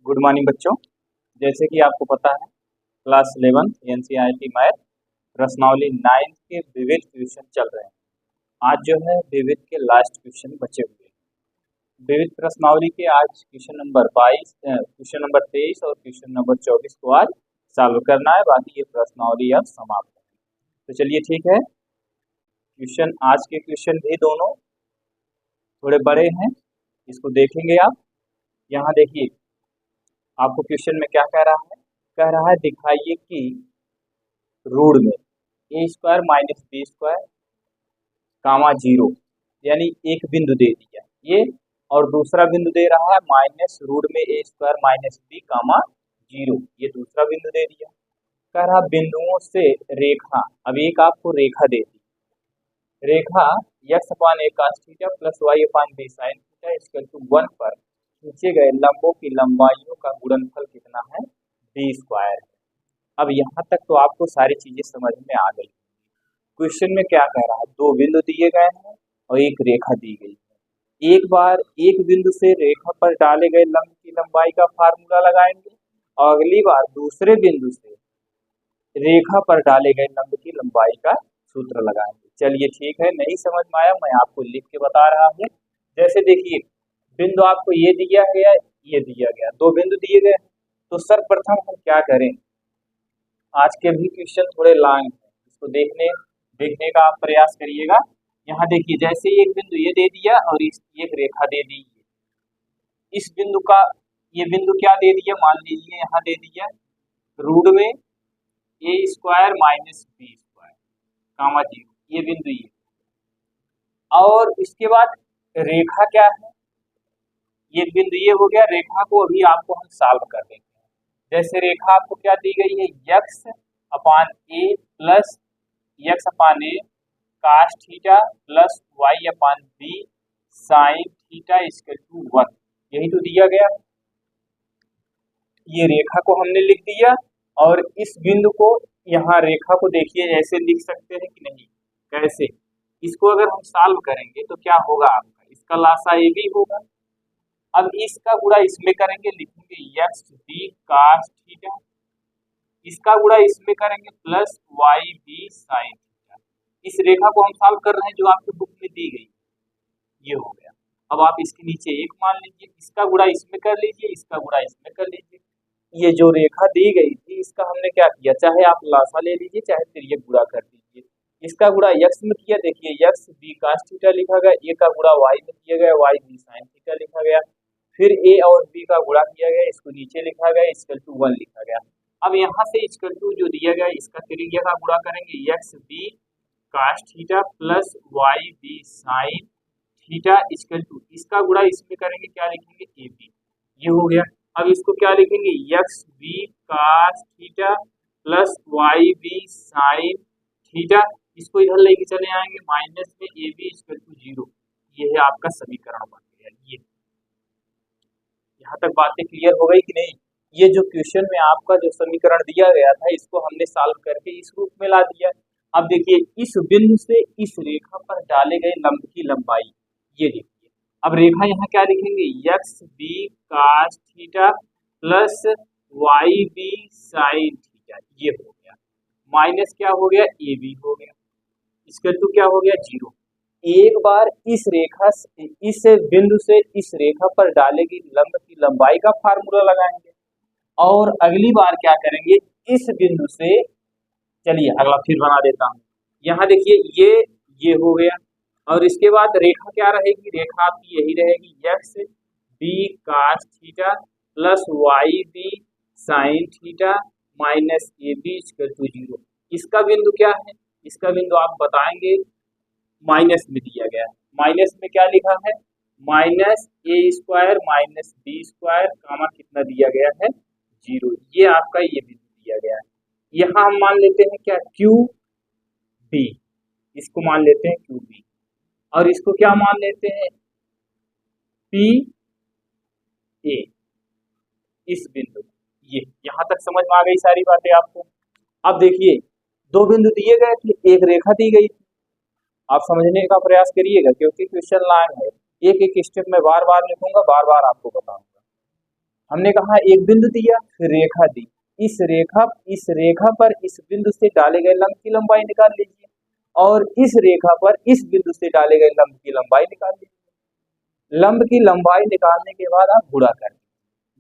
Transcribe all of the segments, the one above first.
Good morning बच्चों। जैसे कि आपको पता है क्लास 11 एनसीईआरटी मैथ प्रश्नावली 9 के विविध क्वेश्चन चल रहे हैं। आज जो है विविध के लास्ट क्वेश्चन बचे हुए हैं। विविध प्रश्नावली के आज क्वेश्चन नंबर 22, क्वेश्चन नंबर 23 और क्वेश्चन नंबर 24 को आज सॉल्व करना है। बाकी ये प्रश्नावली अब समाप्त है। तो चलिए ठीक है, क्वेश्चन आज के क्वेश्चन भी दोनों थोड़े बड़े हैं, इसको देखेंगे आप। यहाँ देखिए आपको क्वेश्चन में क्या कह रहा है दिखाइए कि रूट में a square minus b square कामा 0 यानी एक बिंदु दे दिया ये, और दूसरा बिंदु दे रहा है माइनस रूट में a square minus B comma 0, ये दूसरा बिंदु दे दिया। कह रहा बिंदुओं से रेखा, अब एक आपको रेखा दे दी, रेखा x upon a cos theta plus y upon b sine theta equal to 1 पर खींचे गए लंबों की लंबाइयों का गुणनफल कितना है, बी स्क्वायर है। अब यहाँ तक तो आपको सारी चीजें समझ में आ गई। क्वेश्चन में क्या कह रहा है, दो बिंदु दिए गए हैं और एक रेखा दी गई है। एक बार एक बिंदु से रेखा पर डाले गए लंब की लंबाई का फार्मूला लगाएंगे और अगली बार दूसरे बिंदु से रेखा पर डाले गए लंब की लंबाई का सूत्र लगाएंगे। चलिए ठीक है, नहीं समझ में आया मैं आपको लिख के बता रहा हूँ। जैसे देखिए बिंदु आपको ये दिया गया, ये दिया गया, दो बिंदु दिए गए। तो सर्वप्रथम हम क्या करें, आज के भी क्वेश्चन थोड़े लॉन्ग हैं, इसको देखने का आप प्रयास करिएगा। यहाँ देखिए जैसे एक बिंदु ये दे दिया और एक रेखा दे दी, इस बिंदु का ये बिंदु क्या दे दिया, मान लीजिए यहाँ दे दिया रूट में a square minus b square कामा 0, ये बिंदु ये, और इसके बाद रेखा क्या है, ये बिंदु ये हो गया। रेखा को अभी आपको हम सॉल्व कर देंगे। जैसे रेखा आपको क्या दी गई है, x upon a plus x upon a cos theta plus y upon b sine theta equal to 1, यही तो दिया गया। ये रेखा को हमने लिख दिया और इस बिंदु को, यहाँ रेखा को देखिए ऐसे लिख सकते हैं कि नहीं, कैसे, इसको अगर हम सॉल्व करेंगे तो क्या होगा आपका, इसका लासा ए बी होगा। अब इसका गुणा इसमें करेंगे, लिखेंगे एक्स बी कास थीटा, इसका गुणा इसमें करेंगे plus y b sine theta. इस रेखा को हम सॉल्व कर रहे हैं जो आपकी बुक में दी गई, ये हो गया। अब आप इसके नीचे एक मान लीजिए, इसका गुणा इसमें कर लीजिए, इसका गुणा इसमें कर लीजिए। ये जो रेखा दी गई थी इसका हमने क्या किया, चाहे आप लासा ले लीजिए चाहे फिर ये गुणा कर दीजिए। इसका गुणा x में किया, देखिए x b cos थीटा लिखा गया, a का गुणा y में किया गया, y b sin थीटा लिखा गया, फिर a और b का गुणा किया गया, इसको नीचे लिखा गया इक्वल टू 1 लिखा गया। अब यहाँ से इक्वल टू जो दिया गया इसका त्रिज्या का गुणा करेंगे, x b cos theta plus y b sin theta equal to, इसका गुणा इसमें करेंगे, क्या लिखेंगे a b, ये हो गया। अब इसको क्या लिखेंगे, x b cos theta plus y b sine theta, इसको इधर लेके चले आएंगे माइनस में ए बी इक्वल टू 0, ये है आपका समीकरण बन गया। ये यहाँ तक बातें क्लियर हो गई कि नहीं। ये जो क्वेश्चन में आपका जो समीकरण दिया गया था इसको हमने सॉल्व करके इस रूप में ला दिया। अब देखिए इस बिंदु से इस रेखा पर डाले गए लंब की लंबाई, ये देखिए। अब रेखा यहाँ क्या लिखेंगे, x b cos theta plus y b sine theta, ये हो गया, माइनस क्या हो गया, ए बी हो गया, इसका टू क्या हो गया 0। एक बार इस रेखा से, इस बिंदु से इस रेखा पर डाले गई लंब की लंबाई का फार्मूला लगाएंगे और अगली बार क्या करेंगे, इस बिंदु से, चलिए अगला फिर बना देता हूँ। यहाँ देखिए ये हो गया और इसके बाद रेखा क्या रहेगी, रेखा आपकी यही रहेगी, x b cos theta plus y b sine theta minus a b equal to 0। इसका बिंदु क्या है, इसका बिंदु आप बताएंगे, माइनस में दिया गया है। माइनस में क्या लिखा है, minus a square minus b square कामा कितना दिया गया है 0, ये आपका ये बिंदु दिया गया है। यहाँ हम मान लेते हैं क्या, क्यू बी, इसको मान लेते हैं क्यू बी और इसको क्या मान लेते हैं, पी ए, इस बिंदु, ये यहाँ तक समझ में आ गई सारी बातें आपको। अब देखिए दो बिंदु दिए गए थे, एक रेखा दी गई थी, आप समझने का प्रयास करिएगा क्योंकि क्वेश्चन लॉन्ग है। एक एक स्टेप में बार बार लिखूंगा, बार बार आपको बताऊंगा। हमने कहा एक बिंदु दिया, फिर रेखा दी, इस रेखा पर इस बिंदु से डाले गए लंब की लंबाई निकाल लीजिए, और इस रेखा पर इस बिंदु से डाले गए लंब की लंबाई निकाल लीजिए। लंब की लंबाई निकालने के बाद आप गुणा कर,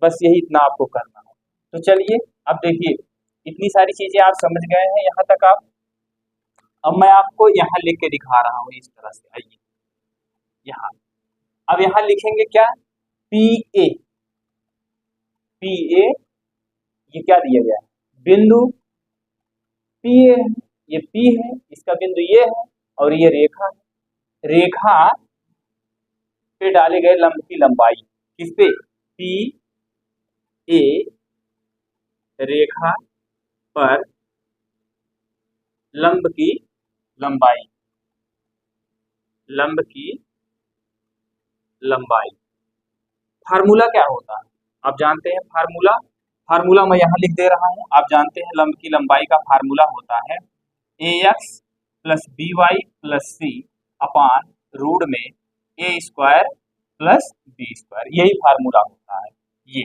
बस यही इतना आपको करना है। तो चलिए अब देखिए, इतनी सारी चीजें आप समझ गए हैं यहाँ तक आप। अब मैं आपको यहाँ लिख के दिखा रहा हूँ इस तरह से, आइए यहाँ, अब यहाँ लिखेंगे क्या, पी ए, पी ए, ये क्या दिया गया है, बिंदु पी ए है, ये पी है, इसका बिंदु ये है, और ये रेखा है। रेखा पे डाले गए लंब की लंबाई, किस पे, पी ए, रेखा पर लंब की लंबाई, लंब की लंबाई। फार्मूला क्या होता है, आप जानते हैं फार्मूला, फार्मूला मैं यहाँ लिख दे रहा हूँ। आप जानते हैं लंब की लंबाई का फार्मूला होता है a x plus b y plus c upon root में a square plus b square, यही फार्मूला होता है। ये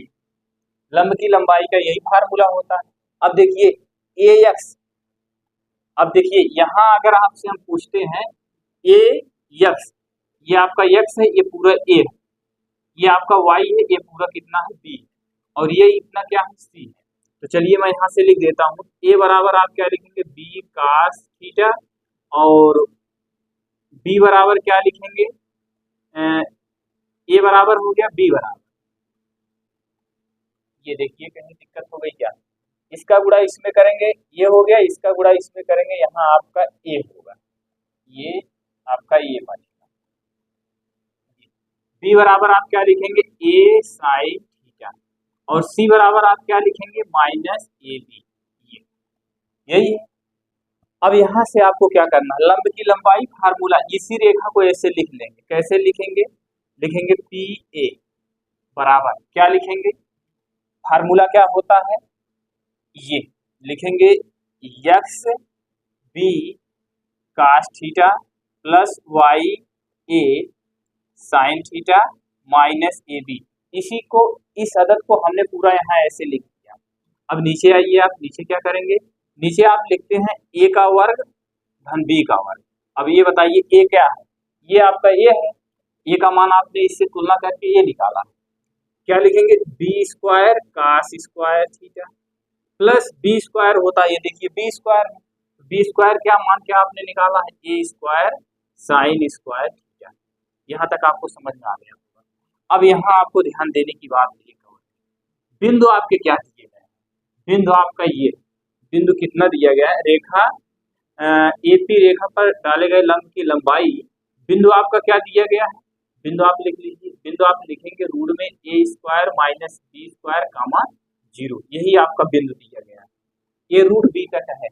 लंब की लंबाई का यही फार्मूला होता है। अब देखिए ए एक्स, अब देखिए यहाँ अगर आपसे हम पूछते हैं ए एक्स, ये आपका एक्स है, ये पूरा ए है, ये आपका वाई है, ये पूरा कितना है बी, और ये इतना क्या है सी है। तो चलिए मैं यहाँ से लिख देता हूँ, ए बराबर आप क्या लिखेंगे, बी कास थीटा, और बी बराबर क्या लिखेंगे, ए बराबर हो गया बी बराबर, ये देखिए कहीं दिक्कत हो गई क्या, इसका गुणा इसमें करेंगे, ये हो गया, इसका गुणा इसमें करेंगे, यहाँ आपका ए होगा, ये आपका ये बनेगा। बी बराबर आप क्या लिखेंगे, ए साइन थीटा, और सी बराबर आप क्या लिखेंगे, माइनस ए बी, यही है। अब यहाँ से आपको क्या करना है, लंब की लंबाई फार्मूला, इसी रेखा को ऐसे लिख लेंगे, कैसे लिखेंगे, लिखेंगे पी ए बराबर क्या लिखेंगे, फार्मूला क्या होता है, ये लिखेंगे x b cos theta plus y a sine theta minus a b, इसी को, इस अदद को हमने पूरा यहाँ ऐसे लिख दिया। अब नीचे आइए, आप नीचे क्या करेंगे, नीचे आप लिखते हैं ए का वर्ग धन बी का वर्ग। अब ये बताइए ए क्या है, ये आपका ए है, ए का मान आपने इससे तुलना करके ये निकाला, क्या लिखेंगे, b square cos square theta plus b square होता है, ये देखिए बी स्क्वायर है, बी स्क्वायर क्या मान क्या आपने निकाला है, a square sine square theta. यहाँ तक आपको समझ में आ गया होगा। अब यहाँ आपको ध्यान देने की बात एक और, बिंदु आपके क्या दिए गए हैं, बिंदु आपका ये बिंदु कितना दिया गया है, रेखा एपी रेखा पर डाले गए लंब की लंबाई, बिंदु आपका क्या दिया गया है, बिंदु आप लिख लीजिए, बिंदु आप लिखेंगे रूट में a square minus b square comma zero, यही आपका बिंदु दिया गया है, ये रूट बी तक है,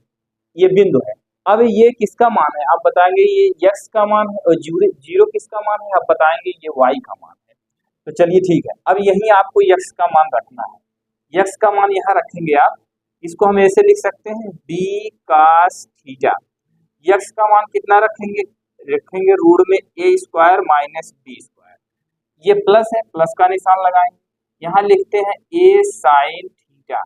ये बिंदु है। अब ये किसका मान है, आप बताएंगे ये x का मान है, और जीरो किसका मान है, आप बताएंगे ये y का मान है। तो चलिए ठीक है, अब यही आपको x का मान रखना है, x का मान यहाँ रखेंगे आप, इसको हम ऐसे लिख सकते हैं b cos थीटा, x का मान कितना रखेंगे, रखेंगे रूट में a square minus b square, ये प्लस है, प्लस का निशान लगाएंगे, यहाँ लिखते हैं a साइन थीटा,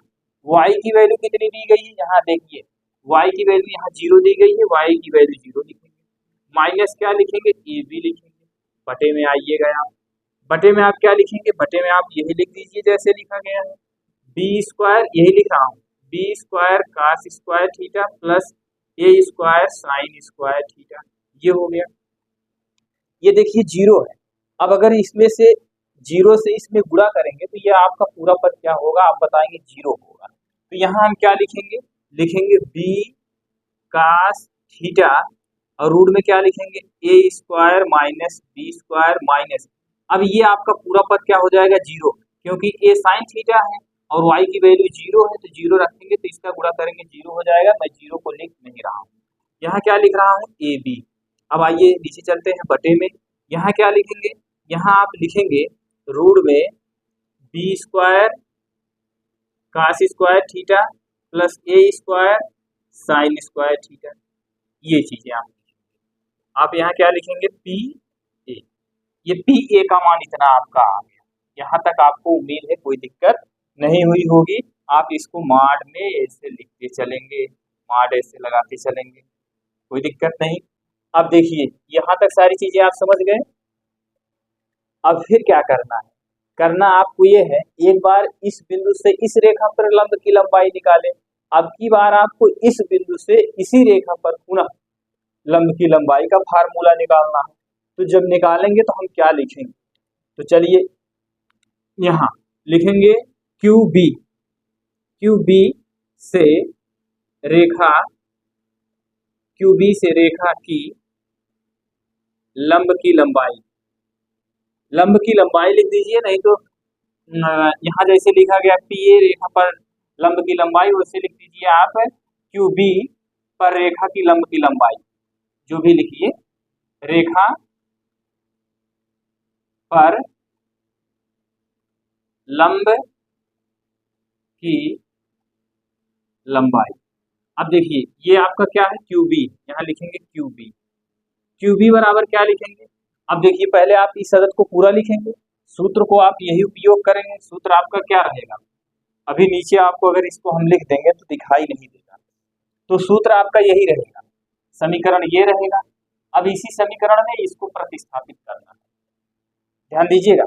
y की वैल्यू कितनी दी गई है, यहाँ देखिए y की वैल्यू यहाँ जीरो दी गई है, y की वैल्यू जीरो लिखेंगे, माइनस क्या लिखेंगे, ए बी लिखेंगे, बटे में आइएगा आप, बटे में आप क्या लिखेंगे, बटे में आप यही लिख दीजिए जैसे लिखा गया है, बी स्क्वायर, यही लिख रहा हूँ, b square cos square theta plus a square sine square theta, ये हो गया। ये देखिए जीरो है, अब अगर इसमें से जीरो से इसमें गुणा करेंगे तो ये आपका पूरा पद क्या होगा, आप बताएंगे जीरो होगा। तो यहाँ हम क्या लिखेंगे, लिखेंगे बी कास थीटा, और रूट में क्या लिखेंगे, a square minus b square minus, अब ये आपका पूरा पद क्या हो जाएगा, जीरो, क्योंकि ए साइन थीटा है और y की वैल्यू जीरो है, तो जीरो रखेंगे तो इसका गुणा करेंगे जीरो हो जाएगा, मैं जीरो को लिख नहीं रहा हूँ, यहाँ क्या लिख रहा हूँ, ए बी। अब आइए नीचे चलते हैं बटे में, यहाँ क्या लिखेंगे, यहाँ आप लिखेंगे रूट में b square cos square theta plus a square sine square theta, ये चीजें आप यहाँ क्या लिखेंगे, पी ए, ये पी ए का मान इतना आपका आ गया, यहाँ तक आपको उम्मीद है कोई दिक्कत नहीं हुई होगी। आप इसको माड में ऐसे लिखते चलेंगे, माड ऐसे लगाते चलेंगे, कोई दिक्कत नहीं। अब देखिए यहाँ तक सारी चीजें आप समझ गए। अब फिर क्या करना है, करना आपको ये है, एक बार इस बिंदु से इस रेखा पर लंब की लंबाई निकालें। अब की बार आपको इस बिंदु से इसी रेखा पर पुनः लंब की लंबाई का फार्मूला निकालना है। तो जब निकालेंगे तो हम क्या लिखेंगे, तो चलिए यहाँ लिखेंगे क्यू बी से रेखा की लंब की लंबाई लिख दीजिए, नहीं तो यहाँ जैसे लिखा गया पी ए रेखा पर लंब की लंबाई, वैसे लिख दीजिए आप क्यू बी पर रेखा की लंब की लंबाई, जो भी लिखिए, रेखा पर लंब की लंबाई। अब देखिए ये आपका क्या है, क्यू बी, यहाँ लिखेंगे क्यू बी बराबर क्या लिखेंगे। अब देखिए पहले आप इस अदद को पूरा लिखेंगे, सूत्र को आप यही उपयोग करेंगे। सूत्र आपका क्या रहेगा, अभी नीचे आपको अगर इसको हम लिख देंगे तो दिखाई नहीं देगा, तो सूत्र आपका यही रहेगा, समीकरण ये रहेगा। अब इसी समीकरण में इसको प्रतिस्थापित करना है, ध्यान दीजिएगा,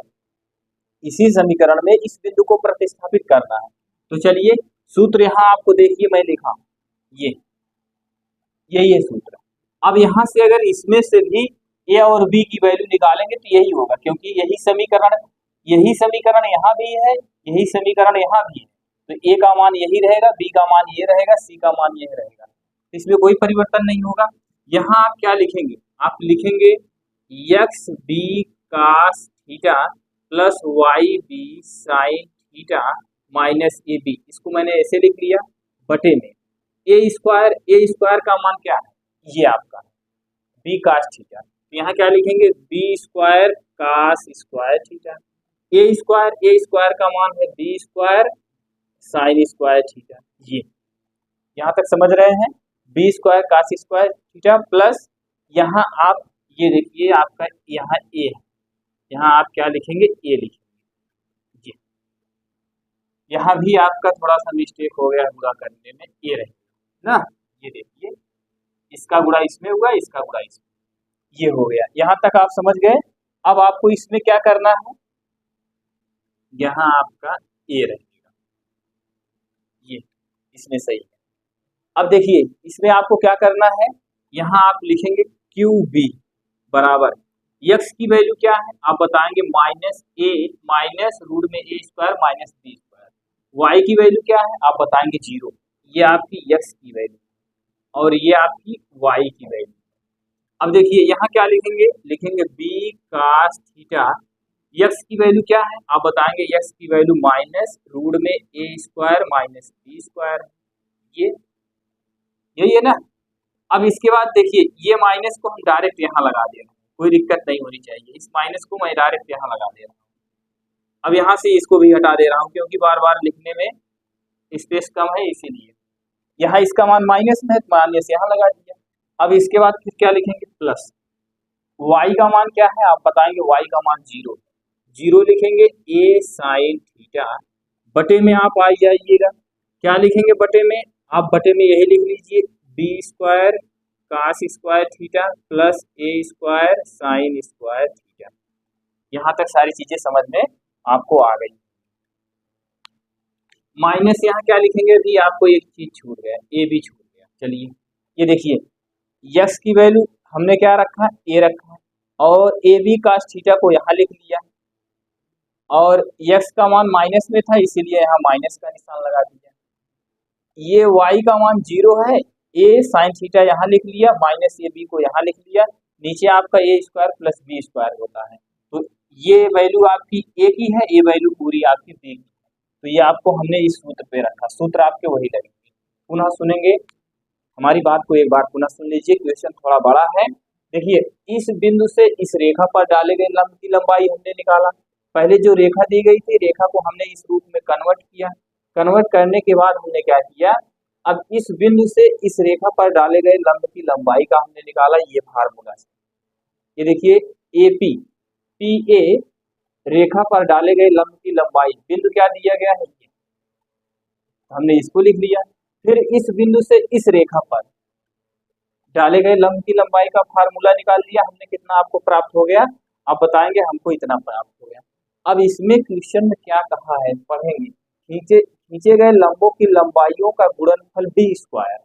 इसी समीकरण में इस बिंदु को प्रतिस्थापित करना है। तो चलिए सूत्र यहाँ आपको देखिए मैं लिखा, ये सूत्र। अब यहाँ से अगर इसमें से भी ए और बी की वैल्यू निकालेंगे तो यही होगा, क्योंकि यही समीकरण यहाँ भी है, यही समीकरण यहाँ भी है। तो ए का मान यही रहेगा, बी का मान ये रहेगा, सी का मान यही रहेगा, इसमें कोई परिवर्तन नहीं होगा। यहाँ आप क्या लिखेंगे, आप लिखेंगे x b cos theta plus y b sine theta minus a b, इसको मैंने ऐसे लिख लिया बटे में ए स्क्वायर का मान क्या है, ये आपका बी कास थीटा, यहाँ क्या लिखेंगे b square cos square theta, a square का मान है b square sine square theta. ये यहाँ तक समझ रहे हैं, b square cos square theta plus यहाँ आप ये देखिए आपका यहाँ ए है, यहाँ आप क्या लिखेंगे ए लिखेंगे। जी यहाँ भी आपका थोड़ा सा मिस्टेक हो गया गुणा करने में, ए रहेगा ना, ये देखिए इसका गुणा इसमें हुआ, इसका गुणा इसमें, ये हो गया। यहाँ तक आप समझ गए। अब आपको इसमें क्या करना है, यहाँ आपका ए रहेगा, ये इसमें सही है। अब देखिए इसमें आपको क्या करना है, यहाँ आप लिखेंगे क्यू बी बराबर एक्स की वैल्यू क्या है आप बताएंगे माइनस रूट में a square minus b square, y की वैल्यू क्या है आप बताएंगे 0, ये आपकी एक्स की वैल्यू और ये आपकी वाई की वैल्यू। अब देखिए यहाँ क्या लिखेंगे बी कास थीटा, एक्स की वैल्यू क्या है आप बताएंगे एक्स की वैल्यू माइनस रूट में a square minus b square, यही है ना। अब इसके बाद देखिए ये माइनस को हम डायरेक्ट यहाँ लगा दे रहे हैं, कोई दिक्कत नहीं होनी चाहिए, इस माइनस को मैं डायरेक्ट यहाँ लगा दे रहा हूँ। अब यहाँ से इसको भी हटा दे रहा हूँ क्योंकि बार बार लिखने में स्पेस कम है, इसीलिए यहाँ इसका मान माइनस में है, माइनस यहाँ लगा दिया। अब इसके बाद फिर क्या लिखेंगे प्लस, y का मान क्या है आप बताएंगे y का मान 0 लिखेंगे a साइन थीटा बटे में आप आ जाइएगा, क्या लिखेंगे बटे में, आप बटे में यही लिख लीजिए b square cos square theta plus a square sine square theta. यहाँ तक सारी चीजें समझ में आपको आ गई। माइनस यहाँ क्या लिखेंगे, अभी आपको एक चीज छूट गया, ए भी छूट गया। चलिए ये देखिए यक्स की वैल्यू हमने क्या रखा ए रखा है और ए बी कास थीटा को यहाँ लिख लिया और यक्स का मान माइनस में था इसीलिए यहाँ माइनस का निशान लगा दिया। ये y का मान 0 है, a साइन थीटा यहाँ लिख लिया माइनस ए बी को यहाँ लिख लिया, नीचे आपका ए स्क्वायर प्लस बी स्क्वायर होता है। तो ये वैल्यू आपकी a की है, ये वैल्यू पूरी आपकी b की है, तो ये आपको हमने इस सूत्र पे रखा, सूत्र आपके वही लगेंगे। पुनः सुनेंगे हमारी बात को, एक बार पुनः सुन लीजिए, क्वेश्चन थोड़ा बड़ा है। देखिए इस बिंदु से इस रेखा पर डाले गए लंब की लंबाई हमने निकाला, पहले जो रेखा दी गई थी रेखा को हमने इस रूप में कन्वर्ट किया, कन्वर्ट करने के बाद हमने क्या किया, अब इस बिंदु से इस रेखा पर डाले गए लंब की लंबाई का हमने निकाला ये फार्मूला से। ये देखिए AP PA रेखा पर डाले गए लंब की लंबाई, बिंदु क्या दिया गया है, हमने इसको लिख लिया। फिर इस बिंदु से इस रेखा पर डाले गए लंब की लंबाई का फार्मूला निकाल लिया हमने, कितना आपको प्राप्त हो गया, आप बताएंगे हमको इतना प्राप्त हो गया। अब इसमें क्वेश्चन में क्या कहा है पढ़ेंगे, खींचे गए लंबों की लंबाइयों का गुणनफल b स्क्वायर।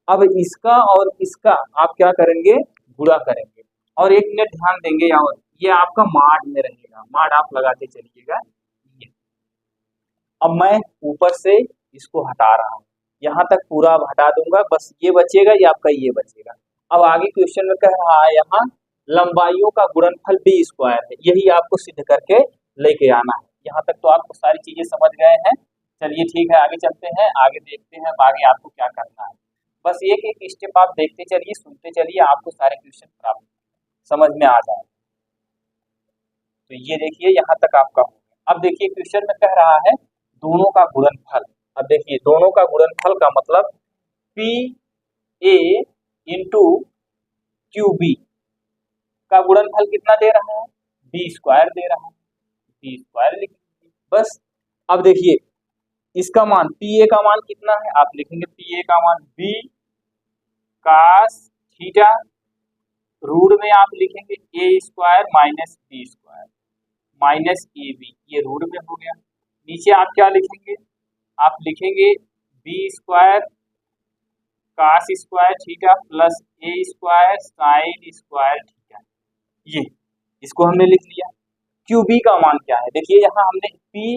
अब इसका और इसका आप क्या करेंगे, गुणा करेंगे। और एक मिनट ध्यान देंगे, और ये आपका माड में रहेगा, माड आप लगाते चलिएगा। अब मैं ऊपर से इसको हटा रहा हूँ, यहाँ तक पूरा अब हटा दूंगा, बस ये बचेगा, ये आपका ये बचेगा। अब आगे क्वेश्चन में कह रहा है यहाँ लंबाइयों का गुणनफल b स्क्वायर है, यही आपको सिद्ध करके लेके आना है। यहाँ तक तो आपको सारी चीजें समझ गए हैं। चलिए ठीक है, आगे चलते हैं, आगे देखते हैं आगे आपको क्या करना है। बस एक एक स्टेप आप देखते चलिए, सुनते चलिए, आपको सारे क्वेश्चन प्राप्त समझ में आ जाए। तो ये देखिए यहाँ तक आपका। अब देखिए क्वेश्चन में कह रहा है दोनों का गुणनफल। अब देखिए दोनों का गुणनफल का मतलब P A into Q B का गुणनफल कितना दे रहा है, बी स्क्वायर दे रहा है, बी स्क्वायर लिखेंगे बस। अब देखिए इसका मान पी ए का मान कितना है, आप लिखेंगे पी ए का मान बी कास थीटा, रूट में आप लिखेंगे a square minus b square minus a b, ये रूट में हो गया। नीचे आप क्या लिखेंगे, आप लिखेंगे b square cos square theta plus a square sine square theta, ये इसको हमने लिख लिया। क्यू बी का मान क्या है, देखिए यहाँ हमने पी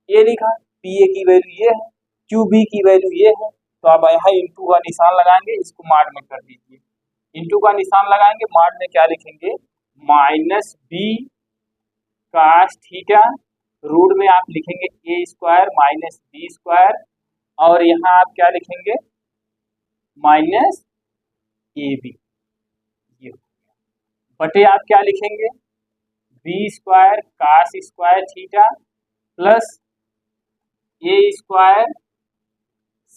ए लिखा, पी ए की वैल्यू ये है, क्यू बी की वैल्यू ये है, तो आप यहाँ इंटू का निशान लगाएंगे, इसको माड में कर दीजिए। इंटू का निशान लगाएंगे, माड में क्या लिखेंगे minus b cos theta, root में आप लिखेंगे a square minus b square, और यहाँ आप क्या लिखेंगे माइनस ए बी, ये बटे आप क्या लिखेंगे b square cos square theta plus a square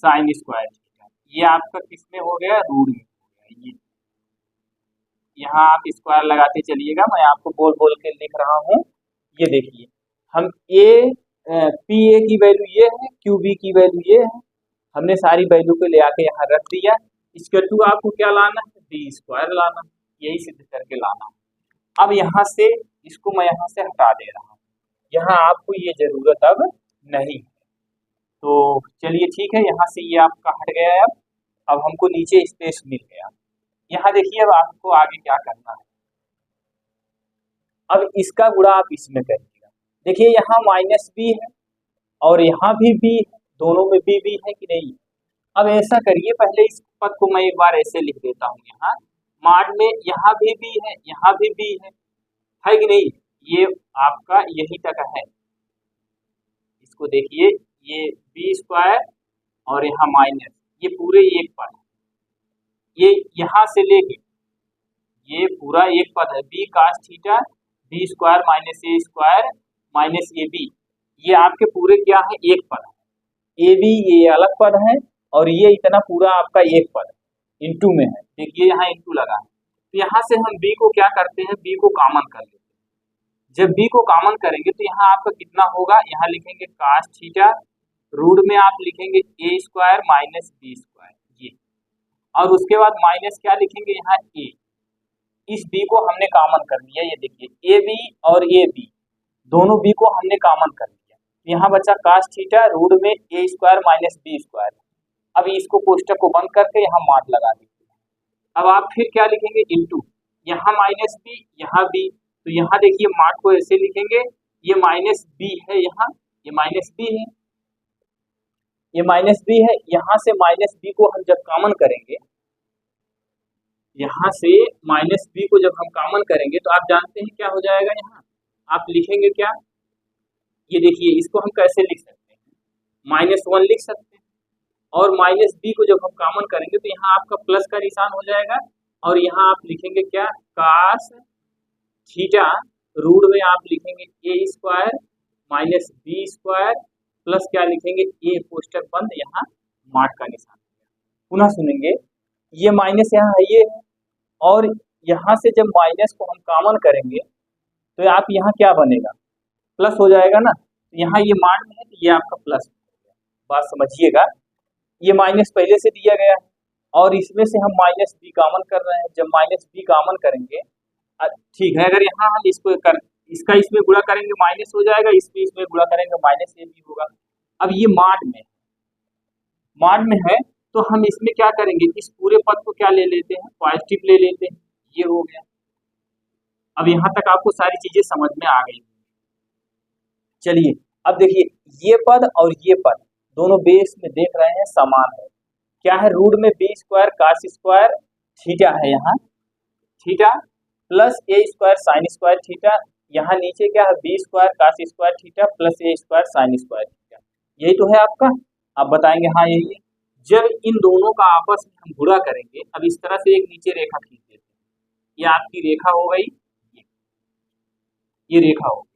sine square theta, ये आपका किस में हो गया, रूट में हो गया। ये यहाँ आप स्क्वायर लगाते चलिएगा, मैं आपको बोल बोल के लिख रहा हूँ। ये देखिए हम पी ए की वैल्यू ये है, क्यू बी की वैल्यू ये है, हमने सारी वैल्यू को ले आके यहाँ रख दिया। इसके टू आपको क्या लाना है, बी स्क्वायर लाना है, यही सिद्ध करके लाना है। अब यहाँ से इसको मैं यहाँ से हटा दे रहा हूँ, यहाँ आपको ये जरूरत अब नहीं है। तो चलिए ठीक है, यहाँ से ये आपका हट गया है। अब हमको नीचे स्पेस मिल गया। यहाँ देखिए अब आपको आगे क्या करना है, अब इसका गुणा आप इसमें करिएगा। देखिए यहाँ माइनस बी है और यहाँ भी बी है, दोनों में बी है कि नहीं। अब ऐसा करिए, पहले इस पद को मैं एक बार ऐसे लिख देता हूँ, यहाँ माड में यहाँ भी बी है, यहाँ भी बी है कि नहीं, ये आपका यही तक है। इसको देखिए ये बी स्क्वायर और यहाँ माइनस, ये पूरे एक पद है, ये यहाँ से लेके ये पूरा एक पद है, b cos theta b square minus a square minus a b, ये आपके पूरे क्या है, एक पद है। ए बी ये अलग पद है और ये इतना पूरा आपका एक पद है, इंटू में है। देखिए यहाँ इंटू लगा है, तो यहाँ से हम बी को क्या करते हैं, बी को कॉमन कर लेते हैं। जब बी को कॉमन करेंगे तो यहाँ आपका कितना होगा, यहाँ लिखेंगे कास थीटा, रूट में आप लिखेंगे a square minus b square, ये, और उसके बाद माइनस क्या लिखेंगे यहाँ ए, इस बी को हमने कॉमन कर लिया। ये देखिए ए बी और ए बी दोनों बी को हमने कॉमन कर लिया, यहाँ बचा कास थीटा रूट में a square minus b square. अब इसको कोष्टक को बंद करके यहाँ माड लगा दीजिए। अब आप फिर क्या लिखेंगे, इंटू, यहाँ माइनस बी यहाँ बी, तो यहाँ देखिए माड को ऐसे लिखेंगे, ये माइनस बी है, यहाँ ये माइनस बी है, ये माइनस बी है, यहाँ से माइनस बी को हम जब कॉमन करेंगे, यहाँ से माइनस बी को जब हम कॉमन करेंगे तो आप जानते हैं क्या हो जाएगा, यहाँ आप लिखेंगे क्या, ये देखिए इसको हम कैसे लिख सकते हैं, -1 लिख सकते हैं, और माइनस बी को जब हम कॉमन करेंगे तो यहाँ आपका प्लस का निशान हो जाएगा, और यहाँ आप लिखेंगे क्या, कास थीटा रूट में आप लिखेंगे a square minus b square plus क्या लिखेंगे, ए कोष्टक बंद, यहाँ माड का निशान। पुनः सुनेंगे, ये माइनस यहाँ है ये है, और यहाँ से जब माइनस को हम कॉमन करेंगे तो आप यहाँ क्या बनेगा, प्लस हो जाएगा ना, तो यहाँ ये मान में है तो ये आपका प्लस। बात समझिएगा, ये माइनस पहले से दिया गया है और इसमें से हम माइनस बी कॉमन कर रहे हैं। जब माइनस बी कॉमन करेंगे, ठीक है, अगर यहाँ हम इसको इसका इसमें गुणा करेंगे माइनस हो जाएगा, इसमें गुणा करेंगे माइनस ए बी होगा। अब ये मान में है तो हम इसमें क्या करेंगे, इस पूरे पद को क्या ले लेते हैं, पॉजिटिव ले लेते हैं। ये हो गया। अब यहाँ तक आपको सारी चीजें समझ में आ गई। चलिए अब देखिए, ये पद और ये पद दोनों बेस में देख रहे हैं समान है। क्या है, रूट में b square cos square theta है, यहाँ theta plus a square sine square theta, यहाँ नीचे क्या है, b square cos square theta plus a square sine square theta. यही तो है आपका। आप बताएंगे हाँ यही है। जब इन दोनों का आपस में हम गुणा करेंगे, अब इस तरह से एक नीचे रेखा खींच देते हैं। ये आपकी रेखा हो गई, ये रेखा हो गई।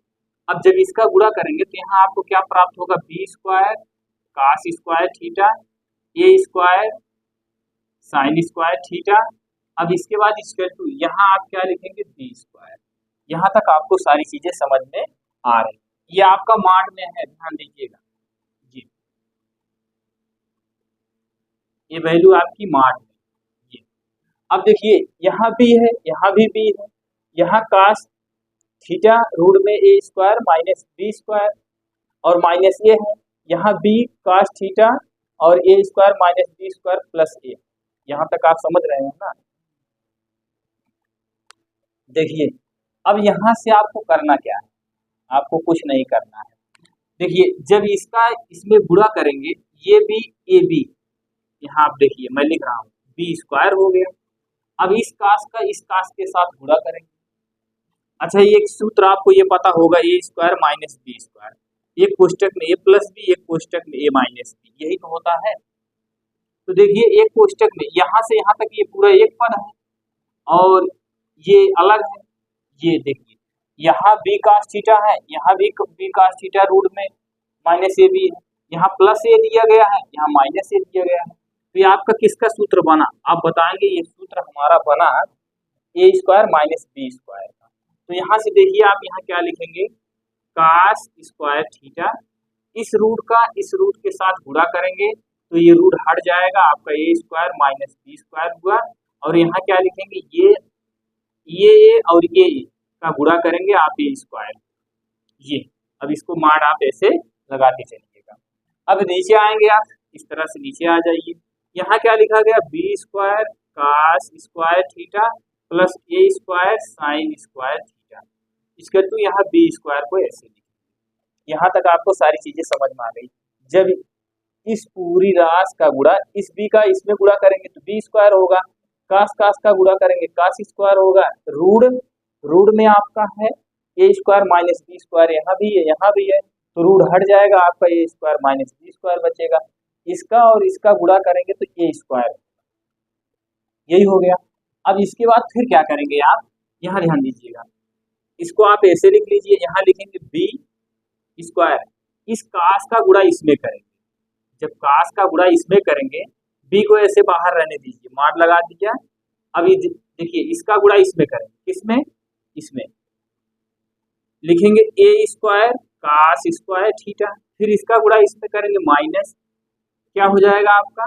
अब जब इसका गुणा करेंगे तो यहाँ आपको क्या प्राप्त होगा, b square cos square theta a square sine square theta. अब इसके बाद इक्वल टू, यहाँ आप क्या लिखेंगे, बी स्क्वायर। यहाँ तक आपको सारी चीजें समझ में आ रही। ये आपका मान में है, ध्यान दीजिएगा जी, ये वैल्यू आपकी मान में ये। अब देखिए यहाँ भी है, यहाँ भी है, यहाँ कास थीटा रूट में a square minus b square और माइनस ये है, यहाँ बी कास थीटा और a square minus b square plus a. यहाँ तक आप समझ रहे हैं ना। देखिए अब यहाँ से आपको करना क्या है, आपको कुछ नहीं करना है। देखिए जब इसका इसमें गुणा करेंगे, ये भी ए बी, यहाँ आप देखिए मैं लिख रहा हूँ बी स्क्वायर हो गया। अब इस कास का इस कास के साथ गुणा करेंगे। अच्छा, ये एक सूत्र आपको ये पता होगा, ए स्क्वायर माइनस बी स्क्वायर, एक कोष्टक में ए प्लस बी, एक कोष्टक में ए माइनस बी, यही तो होता है। तो देखिए एक कोष्टक में यहाँ से यहाँ तक ये पूरा एक पद है और ये अलग है। ये देखिए यहाँ बी कास थीटा है, यहाँ भी बी कास थीटा रूट में माइनस ए बी है, यहाँ प्लस ए दिया गया है, यहाँ माइनस ए दिया गया है। तो ये आपका किसका सूत्र बना, आप बताएंगे। ये सूत्र हमारा बना ए स्क्वायर माइनस बी स्क्वायर का। तो यहाँ से देखिए आप यहाँ क्या लिखेंगे, कास स्क्वायर थीटा, इस रूट का इस रूट के साथ गुणा करेंगे तो ये रूट हट जाएगा, आपका ए स्क्वायर माइनस बी स्क्वायर हुआ। और यहाँ क्या लिखेंगे, ये और ये का गुणा करेंगे आप ए स्क्वायर ये। अब इसको मान आप ऐसे लगाते चलिएगा। अब नीचे आएंगे आप, इस तरह से नीचे आ जाइए। यहाँ क्या लिखा गया, b square cos square theta plus a square sine square theta. इसके तो यहाँ बी स्क्वायर को ऐसे लिखिए। यहाँ तक आपको सारी चीजें समझ में आ गई। जब इस पूरी राशि का गुणा इस बी का इसमें गुणा करेंगे तो बी स्क्वायर होगा, कास कास का गुणा करेंगे कास स्क्वायर होगा, रूट में आपका है a square minus b square, यहाँ भी है यहाँ भी है, तो रूट हट जाएगा, आपका ए स्क्वायर माइनस बी स्क्वायर बचेगा। इसका और इसका गुणा करेंगे तो ए स्क्वायर, यही हो गया। अब इसके बाद फिर क्या करेंगे आप, यहाँ ध्यान दीजिएगा, इसको आप ऐसे लिख लीजिए, यहाँ लिखेंगे बी स्क्वायर, इस कास का गुणा इसमें करेंगे। जब कास का गुणा इसमें करेंगे, बी को ऐसे बाहर रहने दीजिए, मार लगा दीजिए। अब ये देखिए इसका गुणा इसमें करेंगे, किसमें, इसमें लिखेंगे a square cos square theta, फिर इसका गुणा इसमें करेंगे माइनस, क्या हो जाएगा आपका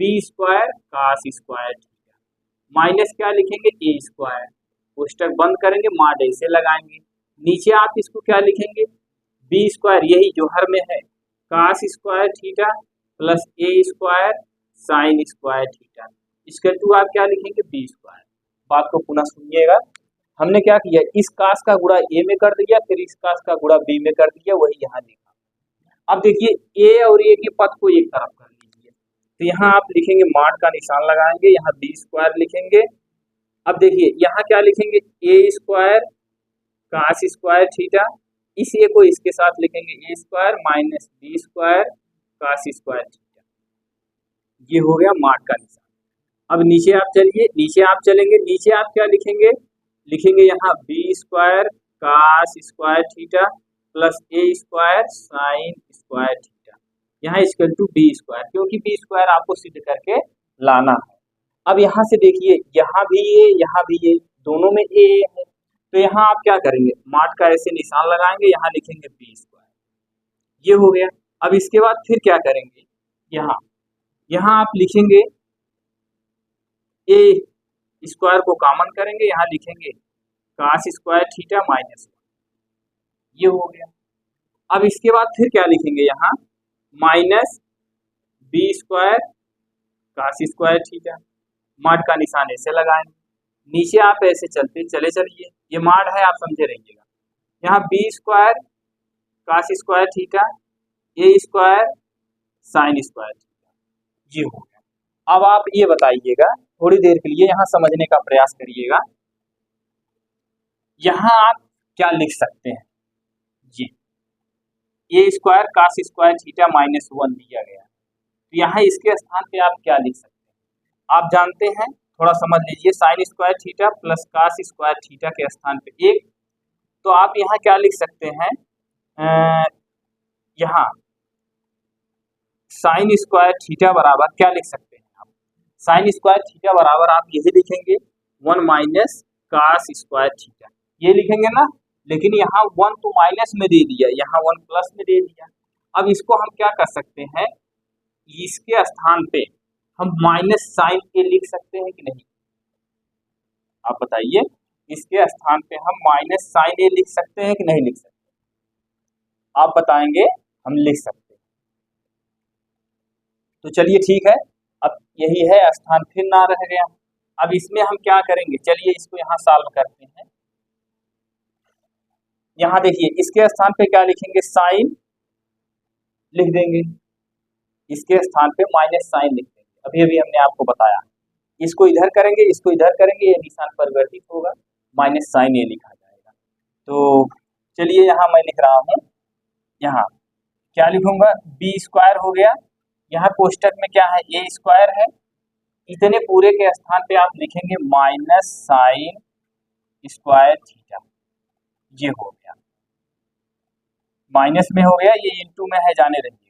b square cos square theta, minus क्या लिखेंगे ए स्क्वायर, कोष्टक बंद करेंगे, माड ऐसे लगाएंगे। नीचे आप इसको क्या लिखेंगे, बी स्क्वायर, यही जो हर में है, कास square theta plus a square sine square theta. इसके टू आप क्या लिखेंगे, बी स्क्वायर। बात को पुनः सुनिएगा, हमने क्या किया, इस कास का गुणा ए में कर दिया, फिर इस कास का गुणा बी में कर दिया, वही यहाँ लिखा। अब देखिए ए और ए के पद को एक तरफ कर लीजिए, तो यहाँ आप लिखेंगे माड का निशान लगाएंगे, यहाँ बी स्क्वायर लिखेंगे। अब देखिए यहाँ क्या लिखेंगे, a square cos square theta, इस ए को इसके साथ लिखेंगे a square minus b square cos square theta, ये हो गया माड का निशान। अब नीचे आप चलिए, नीचे आप चलेंगे, नीचे आप क्या लिखेंगे, लिखेंगे यहाँ b square cos square theta plus a square sine square theta, यहाँ इक्वल टू बी स्क्वायर, क्योंकि बी स्क्वायर आपको सिद्ध करके लाना है। अब यहाँ से देखिए, यहाँ भी ये दोनों में ए है, तो यहाँ आप क्या करेंगे, माड का ऐसे निशान लगाएंगे, यहाँ लिखेंगे बी स्क्वायर, ये हो गया। अब इसके बाद फिर क्या करेंगे, यहाँ यहाँ आप लिखेंगे ए स्क्वायर को कॉमन करेंगे, यहाँ लिखेंगे कास स्क्वायर थीटा माइनस 1, ये हो गया। अब इसके बाद फिर क्या लिखेंगे, यहाँ minus b square cos square theta, mod का निशान ऐसे लगाएंगे, नीचे आप ऐसे चलते चले चलिए, ये माड है आप समझे रहिएगा। यहाँ b square cos square theta a square sine square theta, ये हो गया। अब आप ये बताइएगा, थोड़ी देर के लिए यहाँ समझने का प्रयास करिएगा, यहाँ आप क्या लिख सकते हैं, जी a square cos square theta minus 1 दिया गया, तो यहाँ इसके स्थान पे आप क्या लिख सकते हैं, आप जानते हैं, थोड़ा समझ लीजिए, sine square theta plus cos square theta के स्थान पे 1, तो आप यहाँ क्या लिख सकते हैं, यहाँ साइन स्क्वायर थीटा बराबर क्या लिख सकते हैं आप, साइन स्क्वायर थीटा बराबर आप यही लिखेंगे 1 माइनस कास स्क्वायर थीटा, ये लिखेंगे ना, लेकिन यहाँ 1 तो माइनस में दे दिया, यहाँ 1 प्लस में दे दिया। अब इसको हम क्या कर सकते हैं, इसके स्थान पे हम माइनस साइन ए लिख सकते हैं कि नहीं, आप बताइए, इसके स्थान पे हम माइनस साइन ए लिख सकते हैं कि नहीं लिख सकते, आप बताएंगे, हम लिख सकते हैं। तो चलिए ठीक है, अब यही है, स्थान फिर ना रह गया। अब इसमें हम क्या करेंगे, चलिए इसको यहाँ सॉल्व करते हैं। यहाँ देखिए, इसके स्थान पे क्या लिखेंगे, साइन लिख देंगे, इसके स्थान पे माइनस साइन लिख देंगे, अभी अभी हमने आपको बताया। इसको इधर करेंगे, इसको इधर करेंगे, ये निशान परिवर्तित होगा, माइनस साइन ए लिखा जाएगा। तो चलिए यहाँ मैं लिख रहा हूँ, यहाँ क्या लिखूंगा, बी स्क्वायर हो गया, यहाँ कोष्टक में क्या है, ए स्क्वायर है, इतने पूरे के स्थान पे आप लिखेंगे माइनस साइन स्क्वायर थीटा, ये हो गया, माइनस में हो गया, ये इनटू में है, जाने रहिएगा।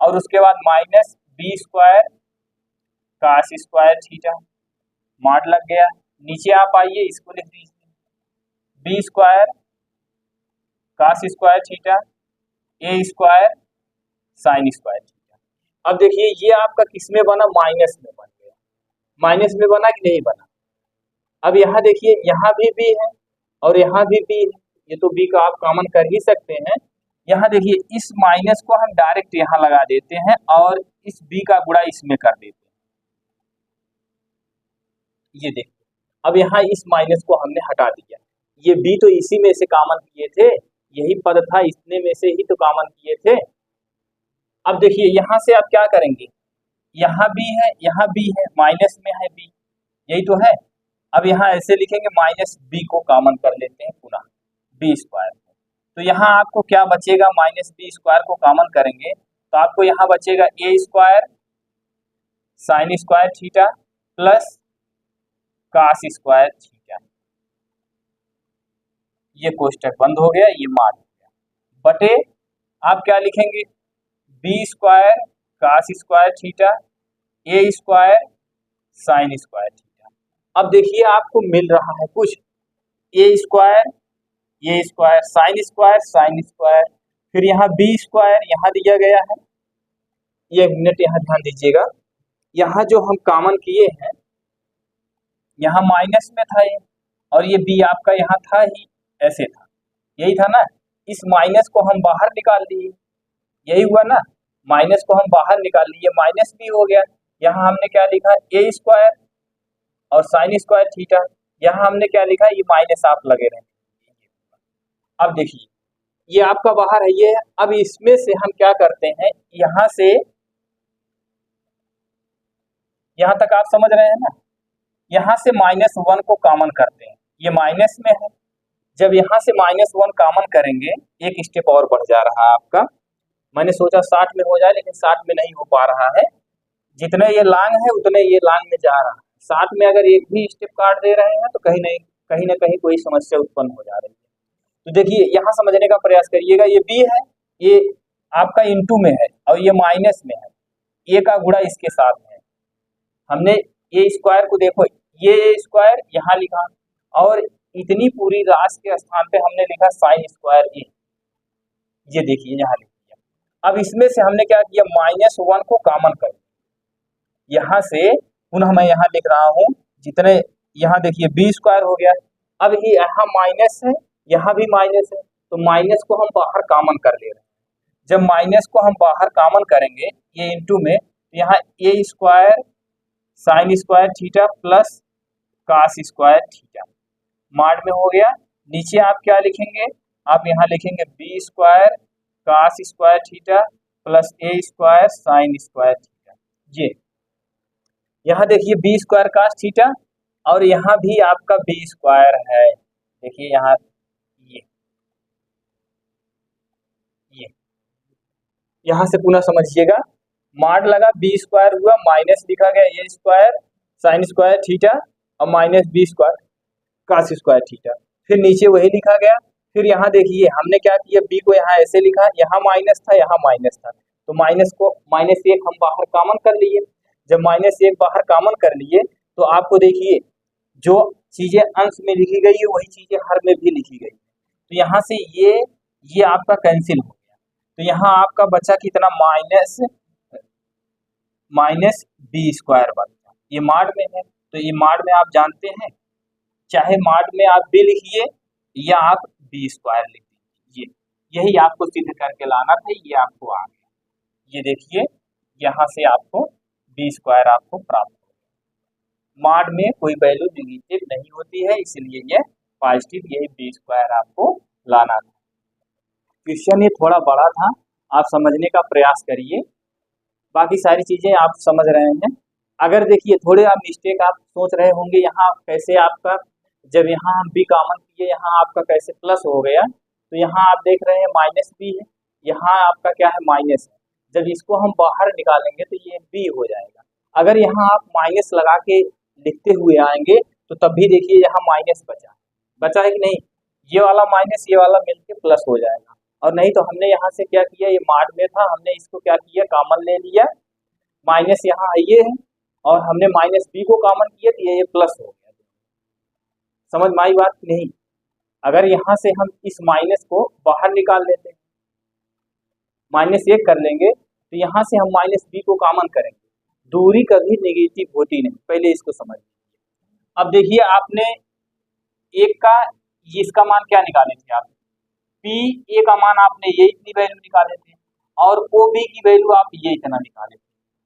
और उसके बाद minus b square cos square theta, mod लग गया, नीचे आप आइए, इसको लिख दीजिए b square cos square theta a square sine square theta. अब देखिए ये आपका किस में बना, माइनस में बन गया, माइनस में बना कि नहीं बना। अब यहाँ देखिए, यहाँ भी बी है और यहाँ भी बी है, ये तो बी का आप कॉमन कर ही सकते हैं। यहाँ देखिए, इस माइनस को हम डायरेक्ट यहाँ लगा देते हैं और इस बी का गुणा इसमें कर देते हैं, ये देखिए, अब यहाँ इस माइनस को हमने हटा दिया, ये बी तो इसी में से कॉमन किए थे, यही पद था, इतने में से ही तो कॉमन किए थे। अब देखिए यहाँ से आप क्या करेंगे, यहाँ बी है, यहाँ बी है, माइनस में है बी, यही तो है। अब यहाँ ऐसे लिखेंगे, माइनस बी को कॉमन कर लेते हैं पुनः बी स्क्वायर, तो यहाँ आपको क्या बचेगा, माइनस बी स्क्वायर को कॉमन करेंगे तो आपको यहाँ बचेगा a square sine square theta plus cos square theta, ये कोष्टक बंद हो गया, ये माड हो गया, बटे आप क्या लिखेंगे, b square cos square theta a square sine square theta. अब देखिए आपको मिल रहा है कुछ, ए स्क्वायर साइन स्क्वायर, फिर यहाँ बी स्क्वायर यहाँ दिया गया है, ये एक मिनट यहाँ ध्यान दीजिएगा, यहाँ जो हम कॉमन किए हैं, यहाँ माइनस में था ये, और ये बी आपका यहाँ था ही, ऐसे था, यही था ना, इस माइनस को हम बाहर निकाल लिए, यही हुआ ना, माइनस को हम बाहर निकाल लिए, माइनस बी हो गया। यहाँ हमने क्या लिखा, ए स्क्वायर और साइन स्क्वायर थीटा, यहाँ हमने क्या लिखा, ये माइनस आप लगे रहे। अब देखिए ये आपका बाहर है, ये है। अब इसमें से हम क्या करते हैं, यहाँ से यहाँ तक आप समझ रहे हैं ना, यहाँ से -1 को कॉमन करते हैं, ये माइनस में है, जब यहाँ से -1 कॉमन करेंगे, एक स्टेप और बढ़ जा रहा है आपका, मैंने सोचा 60 में हो जाए, लेकिन 60 में नहीं हो पा रहा है, जितने ये लांग है उतने ये लांग में जा रहा है, 60 में अगर एक भी स्टेप काट दे रहे हैं तो कहीं ना कहीं कोई समस्या उत्पन्न हो जा रही है। तो देखिए यहाँ समझने का प्रयास करिएगा, ये बी है, ये आपका इनटू में है और ये माइनस में है, ए का गुणा इसके साथ है, हमने ए स्क्वायर को देखो, ये ए स्क्वायर यहाँ लिखा और इतनी पूरी राशि के स्थान पे हमने लिखा साइन स्क्वायर ए, ये देखिए यहाँ लिख दिया। अब इसमें से हमने क्या किया, -1 को कॉमन कर, यहाँ से पुनः मैं यहाँ लिख रहा हूँ जितने, यहाँ देखिए बी स्क्वायर हो गया। अब ये यहाँ माइनस है, यहाँ भी माइनस है, तो माइनस को हम बाहर कॉमन कर ले रहे हैं। जब माइनस को हम बाहर कॉमन करेंगे ये इंटू में, तो यहाँ a square sine square theta plus cos square theta mod में हो गया। नीचे आप क्या लिखेंगे, आप यहाँ लिखेंगे b square cos square theta plus a square sine square theta. ये यहाँ देखिए बी स्क्वायर कास थीटा, और यहाँ भी आपका बी स्क्वायर है, देखिए यहाँ ये यहाँ से पुनः समझिएगा, माड लगा बी स्क्वायर हुआ, माइनस लिखा गया a square sine square theta और minus b square cos square theta, फिर नीचे वही लिखा गया। फिर यहाँ देखिए हमने क्या किया, बी को यहाँ ऐसे लिखा, यहाँ माइनस था यहाँ माइनस था, तो माइनस को -1 हम बाहर कॉमन कर लिए। जब -1 बाहर कॉमन कर लिए तो आपको देखिए जो चीजें अंश में लिखी गई है वही चीजें हर में भी लिखी गई, तो यहाँ से ये आपका कैंसिल हो गया। तो यहाँ आपका बचा कितना, माइनस बी स्क्वायर बचा, ये माड में है। तो ये माड में आप जानते हैं, चाहे माड में आप बी लिखिए या आप बी स्क्वायर लिख दीजिए, यही आपको सिद्ध करके लाना था, ये आपको आ गया। ये देखिए यहाँ से आपको बी स्क्वायर आपको प्राप्त हो गया। माड में कोई वैल्यू नेगेटिव नहीं होती है, इसलिए ये पॉजिटिव, यही बी स्क्वायर आपको लाना था। क्वेश्चन ये थोड़ा बड़ा था, आप समझने का प्रयास करिए, बाकी सारी चीजें आप समझ रहे हैं। अगर देखिए थोड़े आप मिस्टेक आप सोच रहे होंगे, यहाँ कैसे आपका, जब यहाँ हम बी कॉमन किए यहाँ आपका कैसे प्लस हो गया, तो यहाँ आप देख रहे हैं माइनस बी है, यहाँ आपका क्या है माइनस है, जब इसको हम बाहर निकालेंगे तो ये बी हो जाएगा। अगर यहाँ आप माइनस लगा के लिखते हुए आएंगे तो तब भी देखिए यहाँ माइनस बचा है कि नहीं, ये वाला माइनस ये वाला मिलके प्लस हो जाएगा। और नहीं तो हमने यहाँ से क्या किया, ये माड में था, हमने इसको क्या किया कॉमन ले लिया, माइनस यहाँ ये है और हमने माइनस बी को कॉमन किया तो ये प्लस हो गया। समझ में आई बात नहीं? अगर यहाँ से हम इस माइनस को बाहर निकाल लेते हैं, -1 कर लेंगे, तो यहाँ से हम माइनस बी को कॉमन करेंगे, दूरी कभी नेगेटिव होती नहीं, पहले इसको समझ लीजिए। अब देखिए आपने एक का इसका मान क्या निकाले थे आप, पी ए का मान आपने ये इतनी वैल्यू निकाले थे और ओ बी की वैल्यू आप ये इतना निकाले थे,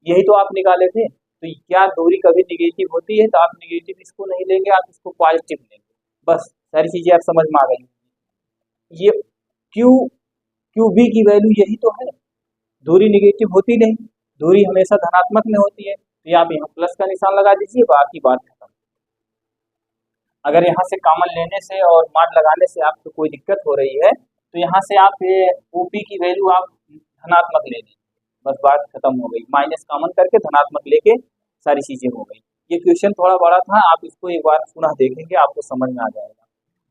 यही तो आप निकाले थे। तो क्या दूरी कभी नेगेटिव होती है, तो आप नेगेटिव इसको नहीं लेंगे, आप इसको पॉजिटिव लेंगे, बस सारी चीजें आप समझ में आ गई। ये क्यू बी की वैल्यू यही तो है, दूरी नेगेटिव होती नहीं, दूरी हमेशा धनात्मक में होती है, तो आप यहाँ प्लस का निशान लगा दीजिए, बाकी बात खत्म। अगर यहाँ से कॉमन लेने से और माड लगाने से आपको कोई दिक्कत हो रही है तो यहाँ से आप ओपी की वैल्यू आप धनात्मक ले लीजिए, बस बात खत्म हो गई, माइनस कॉमन करके धनात्मक लेके सारी चीजें हो गई। ये क्वेश्चन थोड़ा बड़ा था, आप इसको एक बार पुनः देखेंगे आपको समझ में आ जाएगा।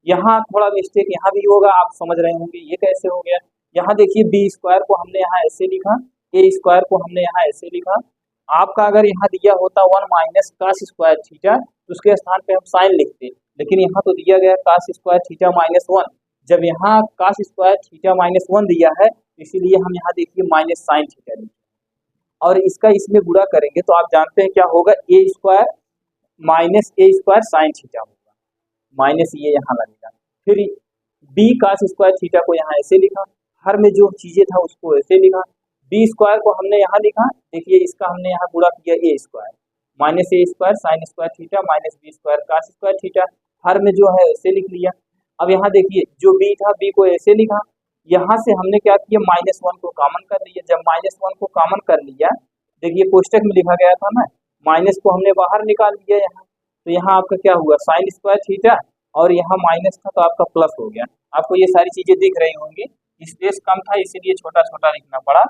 यहाँ थोड़ा मिस्टेक यहाँ भी होगा, आप समझ रहे होंगे ये कैसे हो गया। यहाँ देखिए बी स्क्वायर को हमने यहाँ ऐसे लिखा, ए स्क्वायर को हमने यहाँ ऐसे लिखा, आपका अगर यहाँ दिया होता 1 माइनस कास स्क्वायर थीटा तो उसके स्थान पे हम साइन लिखते, लेकिन यहाँ तो दिया गया कास स्क्वायर थीटा -1, जब यहाँ कास स्क्वायर थीटा -1 दिया है इसीलिए हम यहाँ देखिए माइनस साइन थीटा लिखे, और इसका इसमें गुणा करेंगे तो आप जानते हैं क्या होगा, ए square minus a square sine theta होगा, माइनस ये यहाँ लगेगा। फिर बी कास स्क्वायर थीटा को यहाँ ऐसे लिखा, हर में जो चीजें था उसको ऐसे लिखा, बी स्क्वायर को हमने यहाँ लिखा, देखिए इसका हमने यहाँ गुणा किया a square minus a square sine square theta minus b square cos square theta, हर में जो है ऐसे लिख लिया। अब यहाँ देखिए जो बी था बी को ऐसे लिखा, यहाँ से हमने क्या किया -1 को कॉमन कर लिया, जब -1 को कॉमन कर लिया देखिए कोष्टक में लिखा गया था ना, माइनस को हमने बाहर निकाल लिया यहाँ, तो यहाँ आपका क्या हुआ साइन स्क्वायर थीटा और यहाँ माइनस था तो आपका प्लस हो गया। आपको ये सारी चीजें दिख रही होंगी, स्पेस कम था इसीलिए छोटा छोटा लिखना पड़ा।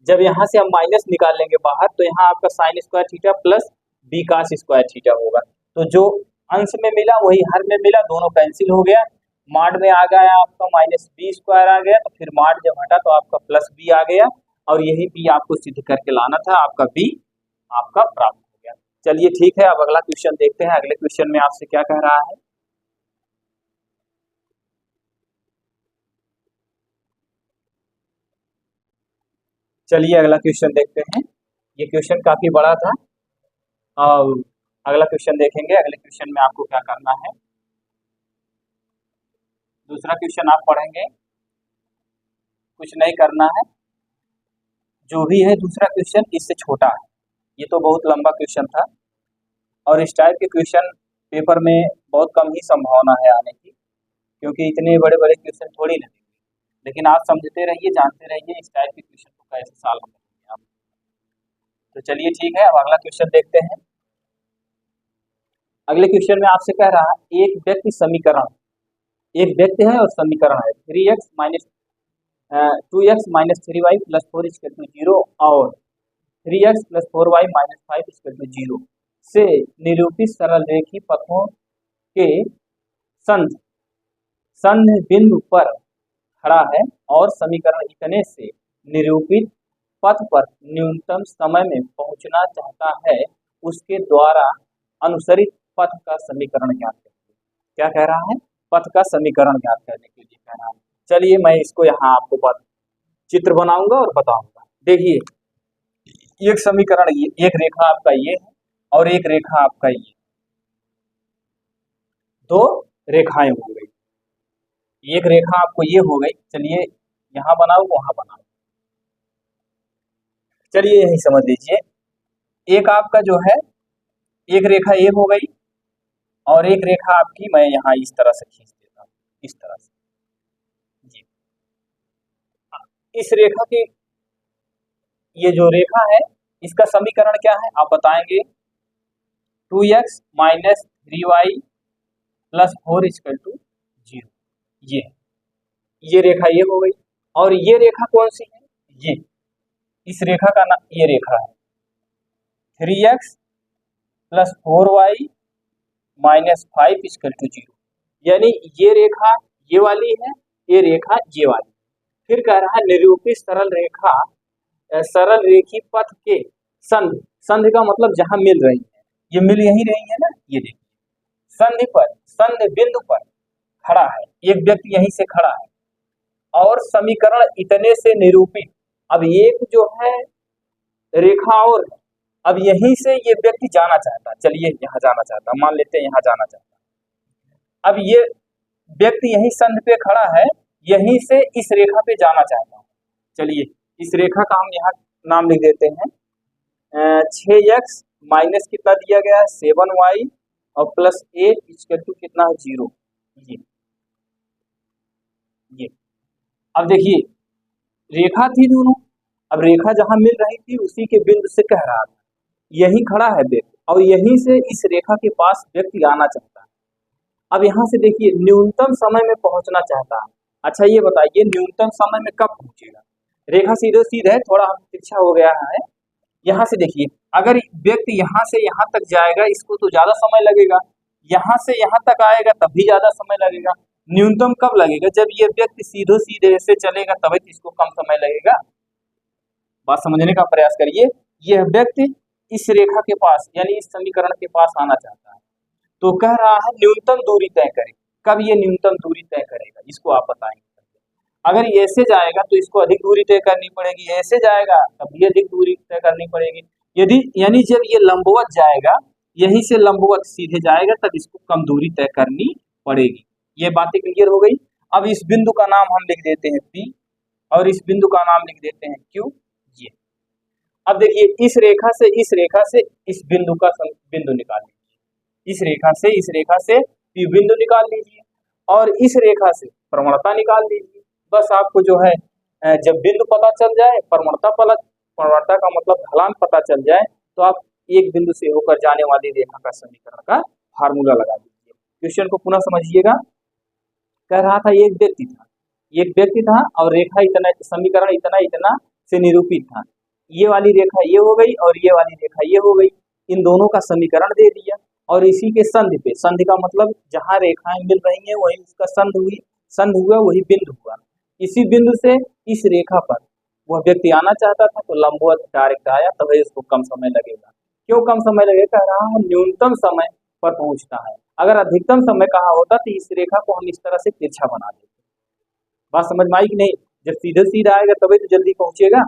जब यहाँ से हम माइनस निकाल लेंगे बाहर तो यहाँ आपका sine square theta plus b cos square theta होगा, तो जो अंश में मिला वही हर में मिला, दोनों कैंसिल हो गया, माड में आ गया आपका माइनस बी स्क्वायर आ गया, तो फिर माड जब हटा तो आपका प्लस बी आ गया, और यही बी आपको सिद्ध करके लाना था, आपका बी आपका प्राप्त हो गया। चलिए ठीक है, अब अगला क्वेश्चन देखते हैं, अगले क्वेश्चन में आपसे क्या कह रहा है। चलिए अगला क्वेश्चन देखते हैं। ये क्वेश्चन काफी बड़ा था और अगला क्वेश्चन देखेंगे। अगले क्वेश्चन में आपको क्या करना है, दूसरा क्वेश्चन आप पढ़ेंगे, कुछ नहीं करना है, जो भी है दूसरा क्वेश्चन इससे छोटा है। ये तो बहुत लंबा क्वेश्चन था और इस टाइप के क्वेश्चन पेपर में बहुत कम ही संभावना है आने की, क्योंकि इतने बड़े बड़े क्वेश्चन थोड़ी नहीं देंगे। लेकिन आप समझते रहिए, जानते रहिए इस टाइप के क्वेश्चन को कैसे सॉल्व करेंगे आप। तो चलिए ठीक है, अब अगला क्वेश्चन देखते हैं। अगले क्वेश्चन में आपसे कह रहा है एक व्यक्ति समीकरण, एक व्यक्ति है और समीकरण है 3x minus 2x minus 3y plus 4 equal to 0 और 3x plus 4y minus 5 equal to 0 से निरूपित सरल रेखीय पथों के संध बिंदु पर खड़ा है और समीकरण इतने से निरूपित पथ पर न्यूनतम समय में पहुंचना चाहता है, उसके द्वारा अनुसरित पथ का समीकरण ज्ञात करें। क्या कह रहा है, पथ का समीकरण ज्ञात करने के लिए कह रहा है। चलिए मैं इसको यहाँ आपको चित्र बनाऊंगा और बताऊंगा। देखिए एक समीकरण, ये एक रेखा आपका ये है और एक रेखा आपका ये, दो रेखाएं हो गई। एक रेखा आपको ये हो गई, चलिए यहाँ बनाओ वहां बनाओ, चलिए यही समझ लीजिए। एक आपका जो है एक रेखा ये हो गई और एक रेखा आपकी मैं यहाँ इस तरह से खींच देता हूँ, इस तरह से जी। इस रेखा की ये जो रेखा है इसका समीकरण क्या है आप बताएंगे, 2x minus 3y plus 4 equal to 0। ये रेखा ये हो गई और ये रेखा कौन सी है, ये इस रेखा का नाम, ये रेखा है 3x plus 4y minus 5 equal to 0, यानी ये रेखा ये वाली है, ये रेखा ये वाली। फिर कह रहा है निरूपित सरल रेखा सरल रेखी पथ के संध, संध का मतलब जहां मिल रही है, ये मिल यही रही है ना, ये देखिए संधि पर, संध बिंदु पर खड़ा है, एक व्यक्ति यहीं से खड़ा है और समीकरण इतने से निरूपित। अब एक जो है रेखा और अब यहीं से ये व्यक्ति जाना चाहता है, चलिए यहाँ जाना चाहता है, मान लेते हैं यहाँ जाना चाहता है। अब ये व्यक्ति यहीं संध पे खड़ा है, यहीं से इस रेखा पे जाना चाहता है। चलिए इस रेखा का हम यहाँ नाम लिख देते हैं 6x माइनस कितना दिया गया है 7y और प्लस 8 इक्वल टू कितना है 0। ये अब देखिए रेखा थी दोनों, अब रेखा जहां मिल रही थी उसी के बिंदु से कह रहा था यही खड़ा है व्यक्ति और यहीं से इस रेखा के पास व्यक्ति आना चाहता है। अब यहाँ से देखिए न्यूनतम समय में पहुंचना चाहता है। अच्छा ये बताइए न्यूनतम समय में कब पहुंचेगा, रेखा सीधे सीधे है, थोड़ा तिरछा हो गया है। यहाँ से देखिए अगर व्यक्ति यहाँ से यहाँ तक जाएगा इसको तो ज्यादा समय लगेगा, यहाँ से यहाँ तक आएगा तब भी ज्यादा समय लगेगा। न्यूनतम कब लगेगा, जब ये व्यक्ति सीधे सीधे से चलेगा तभी इसको कम समय लगेगा। बात समझने का प्रयास करिए। यह व्यक्ति इस रेखा के पास यानी इस समीकरण के पास आना चाहता है, तो कह रहा है न्यूनतम दूरी तय करें। कब ये न्यूनतम दूरी तय करेगा इसको आप बताएंगे। अगर ये ऐसे जाएगा तो इसको अधिक दूरी तय करनी पड़ेगी, ऐसे जाएगा तब भी अधिक दूरी तय करनी पड़ेगी। यदि यानी जब ये लंबवत जाएगा, यहीं से लंबवत सीधे जाएगा तब इसको कम दूरी तय करनी पड़ेगी। ये बातें क्लियर हो गई। अब इस बिंदु का नाम हम लिख देते हैं P और इस बिंदु का नाम लिख देते हैं Q। ये अब देखिए इस रेखा से इस बिंदु का बिंदु निकाल लीजिए, इस रेखा से P बिंदु निकाल लीजिए और इस रेखा से प्रवणता निकाल लीजिए। बस आपको जो है जब बिंदु पता चल जाए, प्रवणता का मतलब ढलान पता चल जाए, तो आप एक बिंदु से होकर जाने वाली रेखा का समीकरण का फार्मूला लगा दीजिए। क्वेश्चन को पुनः समझिएगा। कह रहा था एक व्यक्ति था और रेखा इतना, समीकरण इतना से निरूपित था। ये वाली रेखा ये हो गई और ये वाली रेखा ये हो गई, इन दोनों का समीकरण दे दिया और इसी के संधि पे, संधि का मतलब जहां रेखाएं मिल रही हैं वही उसका संध हुआ वही बिंदु हुआ। इसी बिंदु से इस रेखा पर वह व्यक्ति आना चाहता था तो लंबवत डायरेक्ट आया, तभी उसको कम समय लगेगा। क्यों कम समय लगेगा, कह रहा है न्यूनतम समय पर पहुंचता है। अगर अधिकतम समय कहाँ होता तो इस रेखा को हम इस तरह से तिरछा बना देते। बात समझ में आई कि नहीं, जब सीधे सीधा आएगा तभी तो जल्दी पहुंचेगा।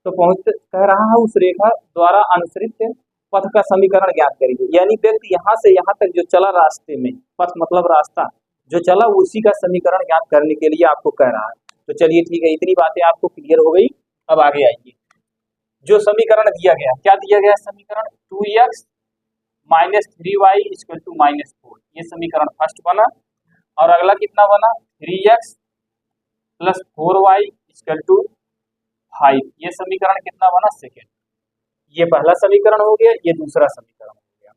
तो कह रहा है उस रेखा द्वारा अनुसरित पथ का समीकरण ज्ञात करिए। यानी व्यक्ति यहाँ से यहाँ तक जो चला रास्ते में, पथ मतलब रास्ता जो चला, उसी का समीकरण ज्ञात करने के लिए आपको कह रहा है। तो चलिए ठीक है, इतनी बातें आपको क्लियर हो गई। अब आगे आइए, जो समीकरण दिया गया, क्या दिया गया समीकरण, 2x minus 3y equal to -4, ये समीकरण फर्स्ट बना। और अगला कितना बना, 3x plus 4y equal to 5, ये समीकरण कितना बना, सेकेंड। ये पहला समीकरण हो गया, ये दूसरा समीकरण हो गया।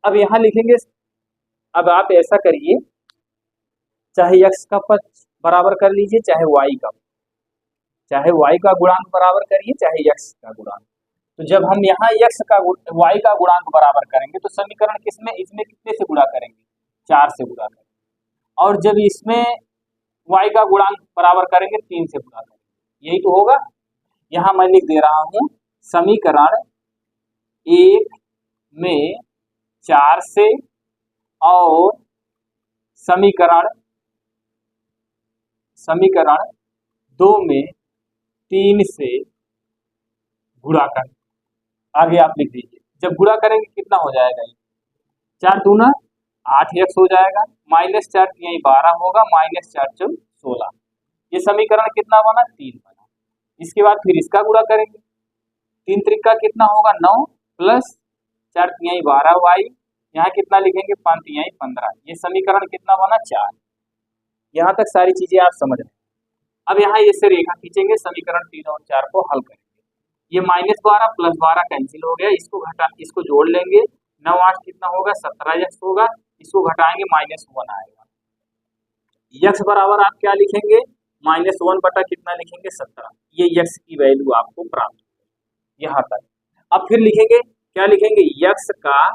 अब यहाँ लिखेंगे, अब आप ऐसा करिए, चाहे x का पद बराबर कर लीजिए, चाहे y का गुणांक बराबर करिए, चाहे x का गुणांक। तो जब हम यहाँ y का गुणांक बराबर करेंगे तो समीकरण किसमें, इसमें कितने से गुणा करेंगे, 4 से गुणा करेंगे। और जब इसमें y का गुणांक बराबर करेंगे 3 से गुणा करेंगे, यही तो होगा। यहाँ मैं लिख दे रहा हूँ, समीकरण 1 में 4 से और समीकरण 2 में 3 से गुणा कर। आगे आप लिख दीजिए, जब गुणा करेंगे कितना हो जाएगा, 4 दूना 8x हो जाएगा, -4 यही 12 होगा, -4 चौक 16। ये समीकरण कितना बना, 3 बना। इसके बाद फिर इसका गुणा करेंगे, 3 त्रिका कितना होगा, 9 प्लस 4 यही 12y, यहाँ कितना लिखेंगे, 5 यही 15। ये समीकरण कितना बना, 4। यहाँ तक सारी चीजें आप समझ रहे हैं। अब यहाँ इससे रेखा खींचेंगे, समीकरण 3 और 4 को हल करेंगे। ये -12 प्लस 12 कैंसिल हो गया, इसको जोड़ लेंगे, 9 8 कितना होगा, 17x होगा, इसको घटाएंगे -1 आएगा। x बराबर आप क्या लिखेंगे, -1 बटा कितना लिखेंगे, 17। ये x की वैल्यू आपको प्राप्त होगी यहाँ तक। अब फिर लिखेंगे, क्या लिखेंगे, x का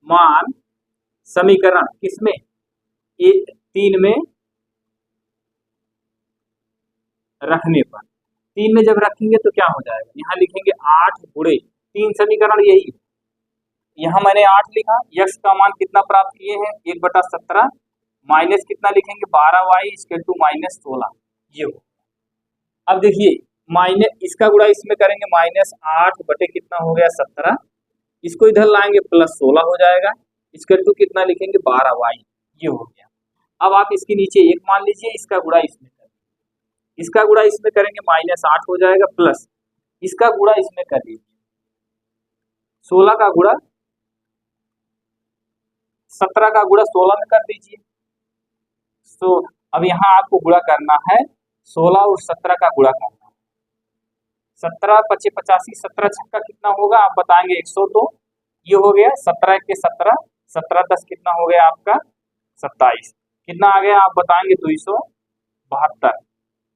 मान समीकरण किसमें, 3 में रखने पर, 3 में जब रखेंगे तो क्या हो जाएगा, यहाँ लिखेंगे 8 गुणे 3, समीकरण यही है। यहाँ मैंने 8 लिखा, x का मान कितना प्राप्त किए हैं, 1/17 माइनस कितना लिखेंगे, 12y इक्वल टू -16, ये हो। अब देखिए, माइनस इसका गुणा इसमें करेंगे, -8 बटे कितना हो गया, 17, इसको इधर लाएंगे +16 हो जाएगा, इक्वल टू कितना लिखेंगे, 12y, ये हो गया। अब आप इसके नीचे 1 मान लीजिए, इसका गुणा इसमें करेंगे, इसका गुणा इसमें करेंगे, -8 हो जाएगा, प्लस इसका गुणा इसमें कर लीजिए, 16 का गुणा 17 का गुणा 16 में कर दीजिए। तो अब यहाँ आपको गुणा करना है, 16 और 17 का गुणा करना है, 17 × 5 = 85, 17 छक्का कितना होगा, आप बताएंगे 102, ये हो गया 17 के 17, 17 10 कितना हो गया आपका 27, कितना आ गया आप बताएंगे 272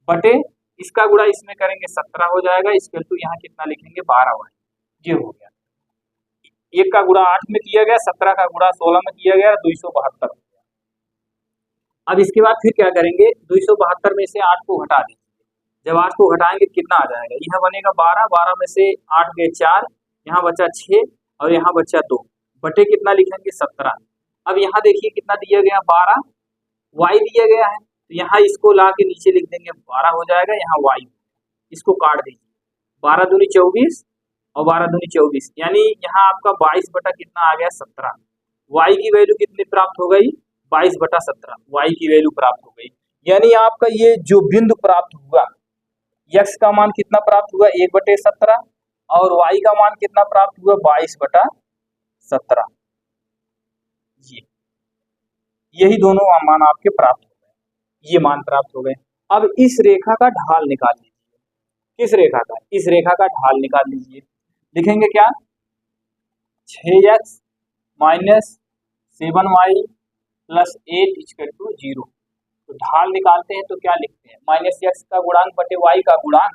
बटे इसका गुणा इसमें करेंगे 17 हो जाएगा, इक्वल टू यहाँ कितना लिखेंगे 12y, ये हो गया। 1 का गुणा 8 में किया गया, 17 का गुणा 16 में किया गया, 272। अब इसके बाद फिर क्या करेंगे, 272 में से 8 को घटा दीजिए, जब 8 को घटाएंगे कितना आ जाएगा, यहाँ बनेगा 12, 12 में से 8 गए 4, यहाँ बचा 6 और यहाँ बचा 2, बटे कितना लिखेंगे 17। अब यहाँ देखिए कितना दिया गया, 12 y दिया गया है, तो यहाँ इसको ला के नीचे लिख देंगे, 12 हो जाएगा, यहाँ y, इसको काट दीजिए, 12 दूनी 24 और 12 दूनी 24, यानी यहाँ आपका 22 बटा कितना आ गया 17। y की वैल्यू कितनी प्राप्त हो गई, 22/17 y की वैल्यू प्राप्त हो गई। यानी आपका ये जो बिंदु प्राप्त हुआ, x का मान कितना प्राप्त हुआ, 1/17 और y का मान कितना प्राप्त हुआ, 22/17। यही दोनों मान आपके प्राप्त हो गए, ये मान प्राप्त हो गए। अब इस रेखा का ढाल निकाल लीजिए, किस रेखा का, इस रेखा का ढाल निकाल लीजिए। लिखेंगे क्या, 6x minus 7y plus 8 equal to 0। तो ढाल निकालते हैं तो क्या लिखते हैं, -x का गुणांक बटे y का गुणांक,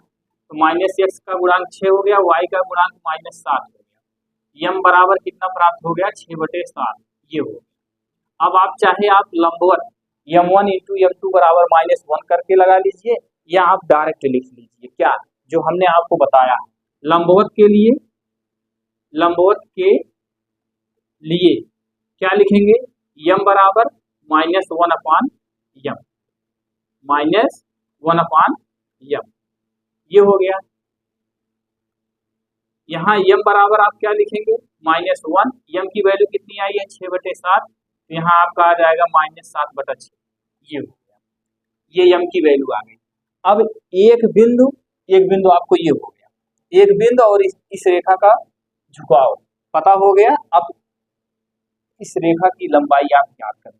तो -x का गुणांक 6 हो गया, y का गुणांक -7 हो गया, m बराबर कितना प्राप्त हो गया, 6/7, ये हो गया। अब आप चाहे आप लंबवत m1 × m2 बराबर -1 करके लगा लीजिए, या आप डायरेक्ट लिख लीजिए, क्या जो हमने आपको बताया लंबवत के लिए क्या लिखेंगे, m बराबर -1/m, -1/m, ये हो गया। यहाँ यम बराबर आप क्या लिखेंगे, -1। यम की वैल्यू कितनी आई है, 6/7। तो यहाँ आपका आ जाएगा -7/6। ये हो गया, ये यम की वैल्यू आ गई। अब एक बिंदु आपको ये हो गया, एक बिंदु और इस रेखा का झुकाव पता हो गया। अब इस रेखा की लंबाई आप ज्ञात करेंगे।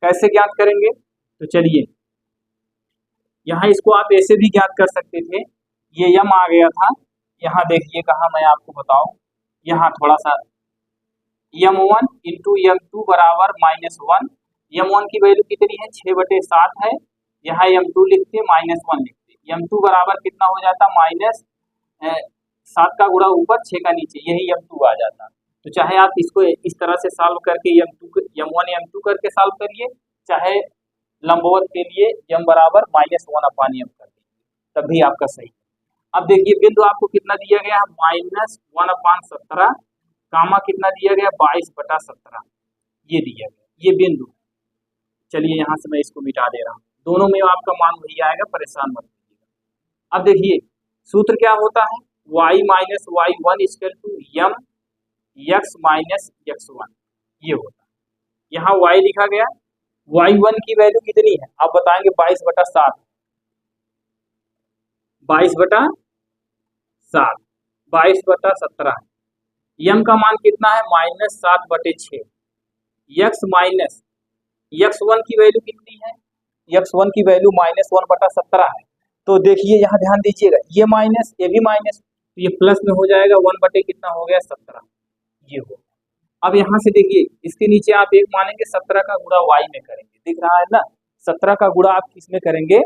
कैसे ज्ञात करेंगे, तो चलिए यहाँ इसको आप ऐसे भी ज्ञात कर सकते थे। ये यम आ गया था, यहाँ देखिए कहाँ मैं आपको बताऊं, यहाँ थोड़ा सा m1 इंटू m2 बराबर -1। m1 की वैल्यू कितनी है, 6/7 है। यहाँ m2 लिखते, -1 लिखते। m2 बराबर कितना हो जाता, -7 का गुणा ऊपर 6 का नीचे, यही m2 आ जाता। तो चाहे आप इसको इस तरह से सॉल्व करके m1 m2 करके सॉल्व करिए, चाहे लंबवत के लिए m बराबर -1/m कर दीजिए, तब भी आपका सही। अब देखिए बिंदु आपको कितना दिया गया है, -1/17, कामा कितना दिया गया, 22/17 ये दिया गया, ये बिंदु। चलिए यहाँ से मैं इसको मिटा दे रहा हूँ, दोनों में आपका मान वही आएगा, परेशान मत होइएगा। अब देखिए सूत्र क्या होता है, y - y1 = m x - x1, ये होता है। यहाँ y लिखा गया, y1 की वैल्यू कितनी है आप बताएंगे, 22/7, 22/7, 22/17। यम का मान कितना है, -7/6। x1 की वैल्यू कितनी है, x1 की वैल्यू -1/17 है। तो देखिए यहाँ ध्यान दीजिएगा, ये माइनस ये भी माइनस, तो ये प्लस में हो जाएगा, 1 कितना हो गया, 17, ये हो। अब यहाँ से देखिए इसके नीचे आप एक मानेंगे, 17 का गुणा y में करेंगे, दिख रहा है ना, 17 का गुणा आप किस में करेंगे,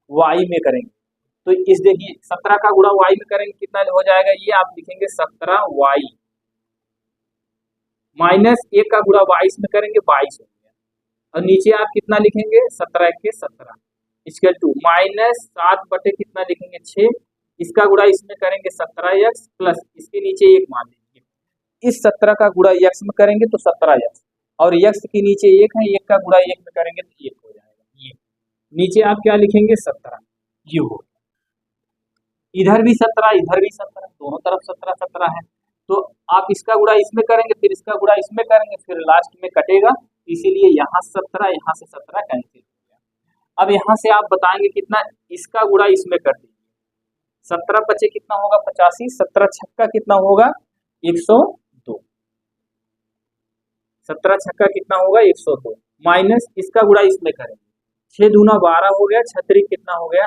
y में करेंगे। तो इस देखिए 17 का गुणा y में करेंगे, कितना हो जाएगा, ये आप लिखेंगे 17y, -1 का गुणा 22 में करेंगे, 22 हो गया। और नीचे आप कितना लिखेंगे, 17 के 17 इक्वल टू -7 कितना लिखेंगे, 6। इसका गुणा इसमें करेंगे 17x प्लस इसके नीचे 1 मान लीजिए, इस 17 का गुणा x में करेंगे तो 17x, और x के नीचे 1 है, 1 का गुणा 1 में करेंगे तो 1 हो जाएगा। ये नीचे आप क्या लिखेंगे, 17, ये हो। इधर भी 17, इधर भी 17, दोनों तरफ 17 17 है। तो आप इसका गुणा इसमें करेंगे, फिर इसका गुणा इसमें करेंगे, फिर लास्ट में कटेगा, इसीलिए यहाँ 17, यहाँ से 17 कैंसिल हो गया। अब यहाँ से आप बताएंगे कितना, इसका गुणा इसमें कर दीजिए, 17 × 5 कितना होगा, 85, 17 छक्का कितना होगा, 102, 17 छक्का कितना होगा, 102, माइनस इसका गुणा इसमें करेंगे, 6 दूना 12 हो गया, 6 कितना हो गया,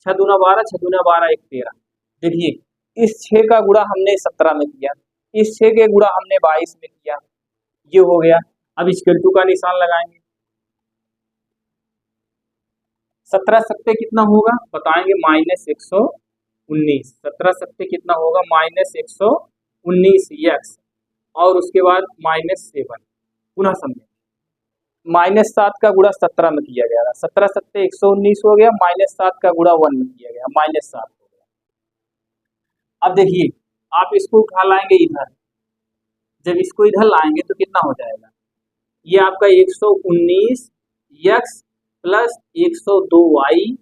6 दूना 12, 6 दूना 12 1 13। देखिए इस 6 का गुणा हमने 17 में किया, इस 6 के गुणा हमने 22 में किया, ये हो गया। अब इक्वल टू का निशान लगाएंगे, 17 सत्ते कितना होगा बताएंगे, -119, 17 सत्ते कितना होगा, -119x, और उसके बाद -7, पुनः समझें, -7 का गुणा 17 में किया गया, 17 सत्ते 119 हो गया, -7 का गुणा 1 में किया गया, -7 हो गया। अब देखिए आप इसको उठा लाएंगे इधर, जब इसको इधर लाएंगे तो कितना हो जाएगा, ये आपका 119x प्लस 102y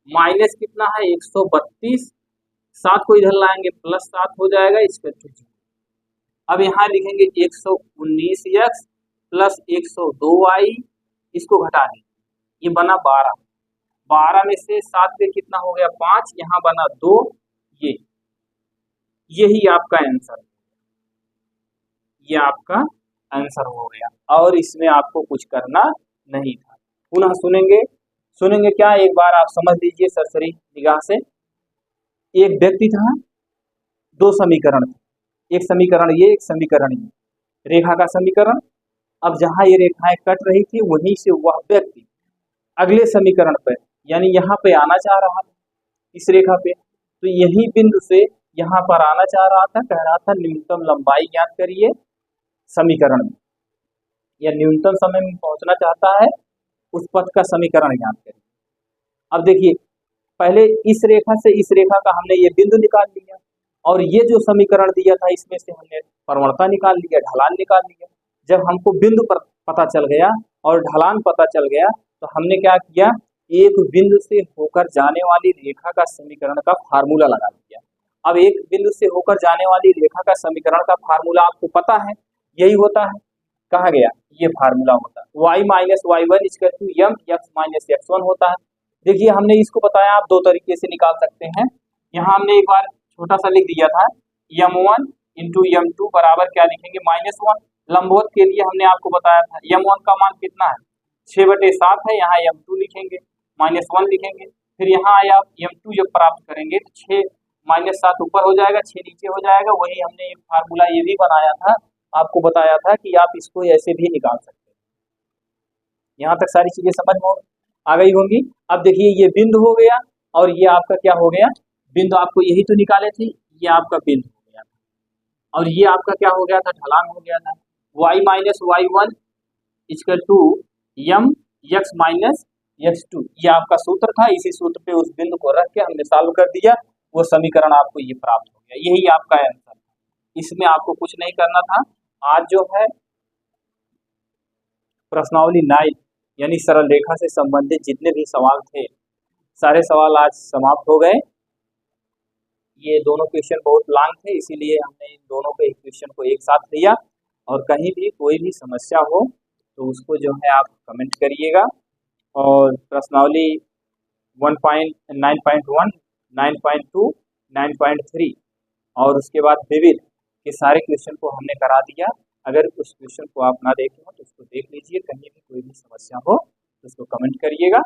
माइनस कितना है, 132, 7 को इधर लाएंगे +7 हो जाएगा, इसका 2। अब यहाँ लिखेंगे 119x प्लस 102y, इसको घटा दें, ये बना 12, 12 में से 7 पे कितना हो गया, 5, यहाँ बना 2, यही आपका आंसर, ये आपका आंसर हो गया, और इसमें आपको कुछ करना नहीं था। पुनः सुनेंगे क्या, एक बार आप समझ लीजिए सरसरी निगाह से। एक व्यक्ति था, 2 समीकरण थे, एक समीकरण ये, एक समीकरण ये, रेखा का समीकरण। अब जहां ये रेखाएं कट रही थी वहीं से वह व्यक्ति अगले समीकरण पर, यानी यहाँ पे आना चाह रहा था, इस रेखा पे, तो यही बिंदु से यहाँ पर आना चाह रहा था, कह रहा था न्यूनतम लंबाई ज्ञात करिए समीकरण में, या न्यूनतम समय में पहुंचना चाहता है, उस पथ का समीकरण ज्ञात करिए। अब देखिए पहले इस रेखा से इस रेखा का हमने ये बिंदु निकाल लिया, और ये जो समीकरण दिया था इसमें से हमने प्रवणता निकाल लिया, ढलान निकाल लिया। जब हमको बिंदु पर पता चल गया और ढलान पता चल गया, तो हमने क्या किया, एक बिंदु से होकर जाने वाली रेखा का समीकरण का फार्मूला लगा दिया। अब एक बिंदु से होकर जाने वाली रेखा का समीकरण का फार्मूला आपको पता है, यही होता है, कहा गया ये फार्मूला होता है y minus y one equal to m x minus x one होता है। देखिए हमने इसको बताया, आप दो तरीके से निकाल सकते हैं। यहाँ हमने एक बार छोटा सा लिख दिया था, m1 इंटू m2 बराबर क्या लिखेंगे, -1। लंबवत के लिए हमने आपको बताया था m1 का मान कितना है, 6/7 है, यहाँ m2 लिखेंगे, -1 लिखेंगे। फिर यहाँ आया m2 जब प्राप्त करेंगे तो 6 -7 ऊपर हो जाएगा, 6 नीचे हो जाएगा। वही हमने एक फार्मूला ये भी बनाया था, आपको बताया था कि आप इसको ऐसे भी निकाल सकते हैं। यहाँ तक सारी चीजें समझ में आ गई होंगी। अब देखिए ये बिंदु हो गया और ये आपका क्या हो गया, बिंदु आपको यही तो निकाले थे, ये आपका बिंदु हो गया था और ये आपका क्या हो गया था, ढलान हो गया था। y minus y one equal to m x minus x two, ये आपका सूत्र था। इसी सूत्र पे उस बिंदु को रख के हमने सॉल्व कर दिया, वो समीकरण आपको ये प्राप्त हो गया, यही आपका आंसर था। इसमें आपको कुछ नहीं करना था। आज जो है प्रश्नावली 9 यानी सरल रेखा से संबंधित जितने भी सवाल थे, सारे सवाल आज समाप्त हो गए। ये दोनों क्वेश्चन बहुत लॉन्ग थे, इसीलिए हमने इन दोनों के क्वेश्चन को एक साथ लिया। और कहीं भी कोई भी समस्या हो तो उसको जो है आप कमेंट करिएगा। और प्रश्नावली 9.1, 9.2, 9.3 और उसके बाद विविध के सारे क्वेश्चन को हमने करा दिया। अगर उस क्वेश्चन को आप ना देखे हो तो उसको देख लीजिए, कहीं भी कोई भी समस्या हो तो उसको कमेंट करिएगा।